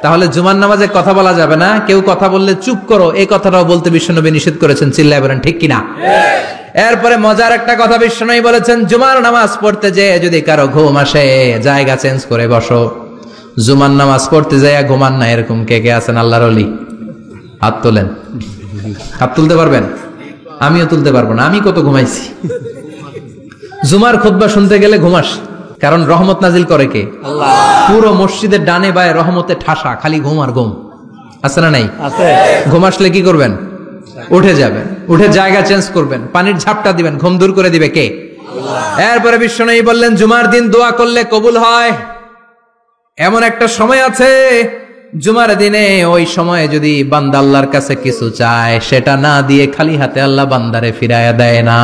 A: তাহলে জুমার নামাজে কথা বলা যাবে না, কেউ কথা বললে চুপ করো এই কথাটাও বলতে বিশ্বনবী নিষেধ করেছেন। চিল্লায় বলেন ঠিক কিনা? এরপরে মজার একটা কথা বিশ্বনবী বলেছেন, জুমার নামাজ পড়তে যে যদি কারো ঘুম আসে জায়গা চেঞ্জ করে বসো। জুমার নামাজ পড়তে যায় ঘুমান না, এরকম কে কে আছেন আল্লাহর ওলি? হাত তোলেন। হাত তুলতে পারবেন? আমিও তুলতে পারবো না, আমি কত ঘুমাইছি। জুমার খুতবা শুনতে গেলে ঘুমাস, কারণ রহমত নাজিল করে কে? আল্লাহ। পুরো মসজিদের ডানে বায়ে রহমতে ঠাসা, খালি ঘুম আর ঘুম। আছে না নাই? আছে। ঘুম আসলে কি করবেন? উঠে যাবেন, উঠে জায়গা চেঞ্জ করবেন, পানির ঝাপটা দিবেন, ঘুম দূর করে দিবে কে? আল্লাহ। এরপরে বিশ্বনবী বললেন জুমার দিন দোয়া করলে কবুল হয়। এমন একটা সময় আছে জুমার দিনে, ওই সময়ে যদি বান্দা আল্লাহর কাছে কিছু চায় সেটা না দিয়ে খালি হাতে আল্লাহ বান্দারে ফিরাইয়া দেয় না।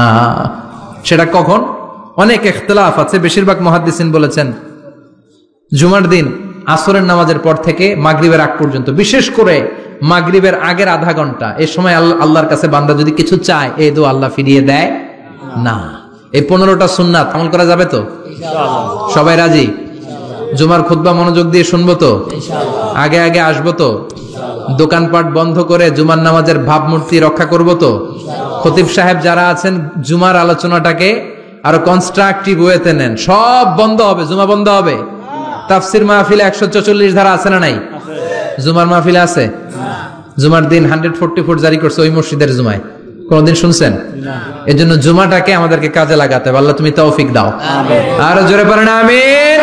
A: সেটা কখন? অনেক ইখতিলাফ আছে, বেশিরভাগ মুহাদ্দিসিন বলেছেন জুমার দিন আসরের নামাজের পর থেকে মাগরিবের আগ পর্যন্ত, বিশেষ করে মাগরিবের আগের আধা ঘন্টা, এই সময় আল্লাহর কাছে বান্দা যদি কিছু চায় এই দোয়া আল্লাহ ফিরিয়ে দেয় না। এই 15টা সুন্নাত আমল করা যাবে তো? ইনশাআল্লাহ। সবাই রাজি? জুমার খুতবা মনোযোগ দিয়ে শুনবো তো? ইনশাআল্লাহ। আগে আগে আসবো তো? ইনশাআল্লাহ। দোকানপাট বন্ধ করে জুমার নামাজের ভাবমূর্তি রক্ষা করবো তো? ইনশাআল্লাহ। খতিব সাহেব যারা আছেন জুমার আলোচনাটাকে আরো কনস্ট্রাকটিভ ওয়েতে নেন, সব বন্ধ হবে, জুমা বন্ধ হবে। তাফসির মাহফিলে 144 ধারা আছে না নাই? জুমার মাহফিলে আছে? জুমার দিন 144 জারি করছে ওই মসজিদের জুমায়। কোনদিন শুনছেন? এর জন্য জুমাটাকে আমাদেরকে কাজে লাগাতে হবে। আল্লাহ তুমি তৌফিক দাও। আরো জোরে পড়েন আমিন।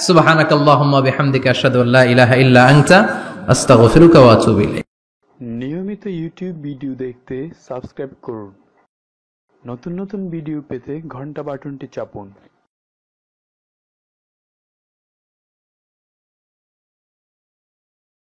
A: সুবহানাকাল্লাহুম্মা বিহামদিকা আশহাদু আল্লা ইলাহা ইল্লা আনতা আস্তাগফিরুকা ওয়া আতুবু ইলাইক।
C: নিয়মিত ইউটিউব ভিডিও দেখতে সাবস্ক্রাইব করুন। নতুন নতুন ভিডিও পেতে ঘন্টা বাটনটি চাপুন।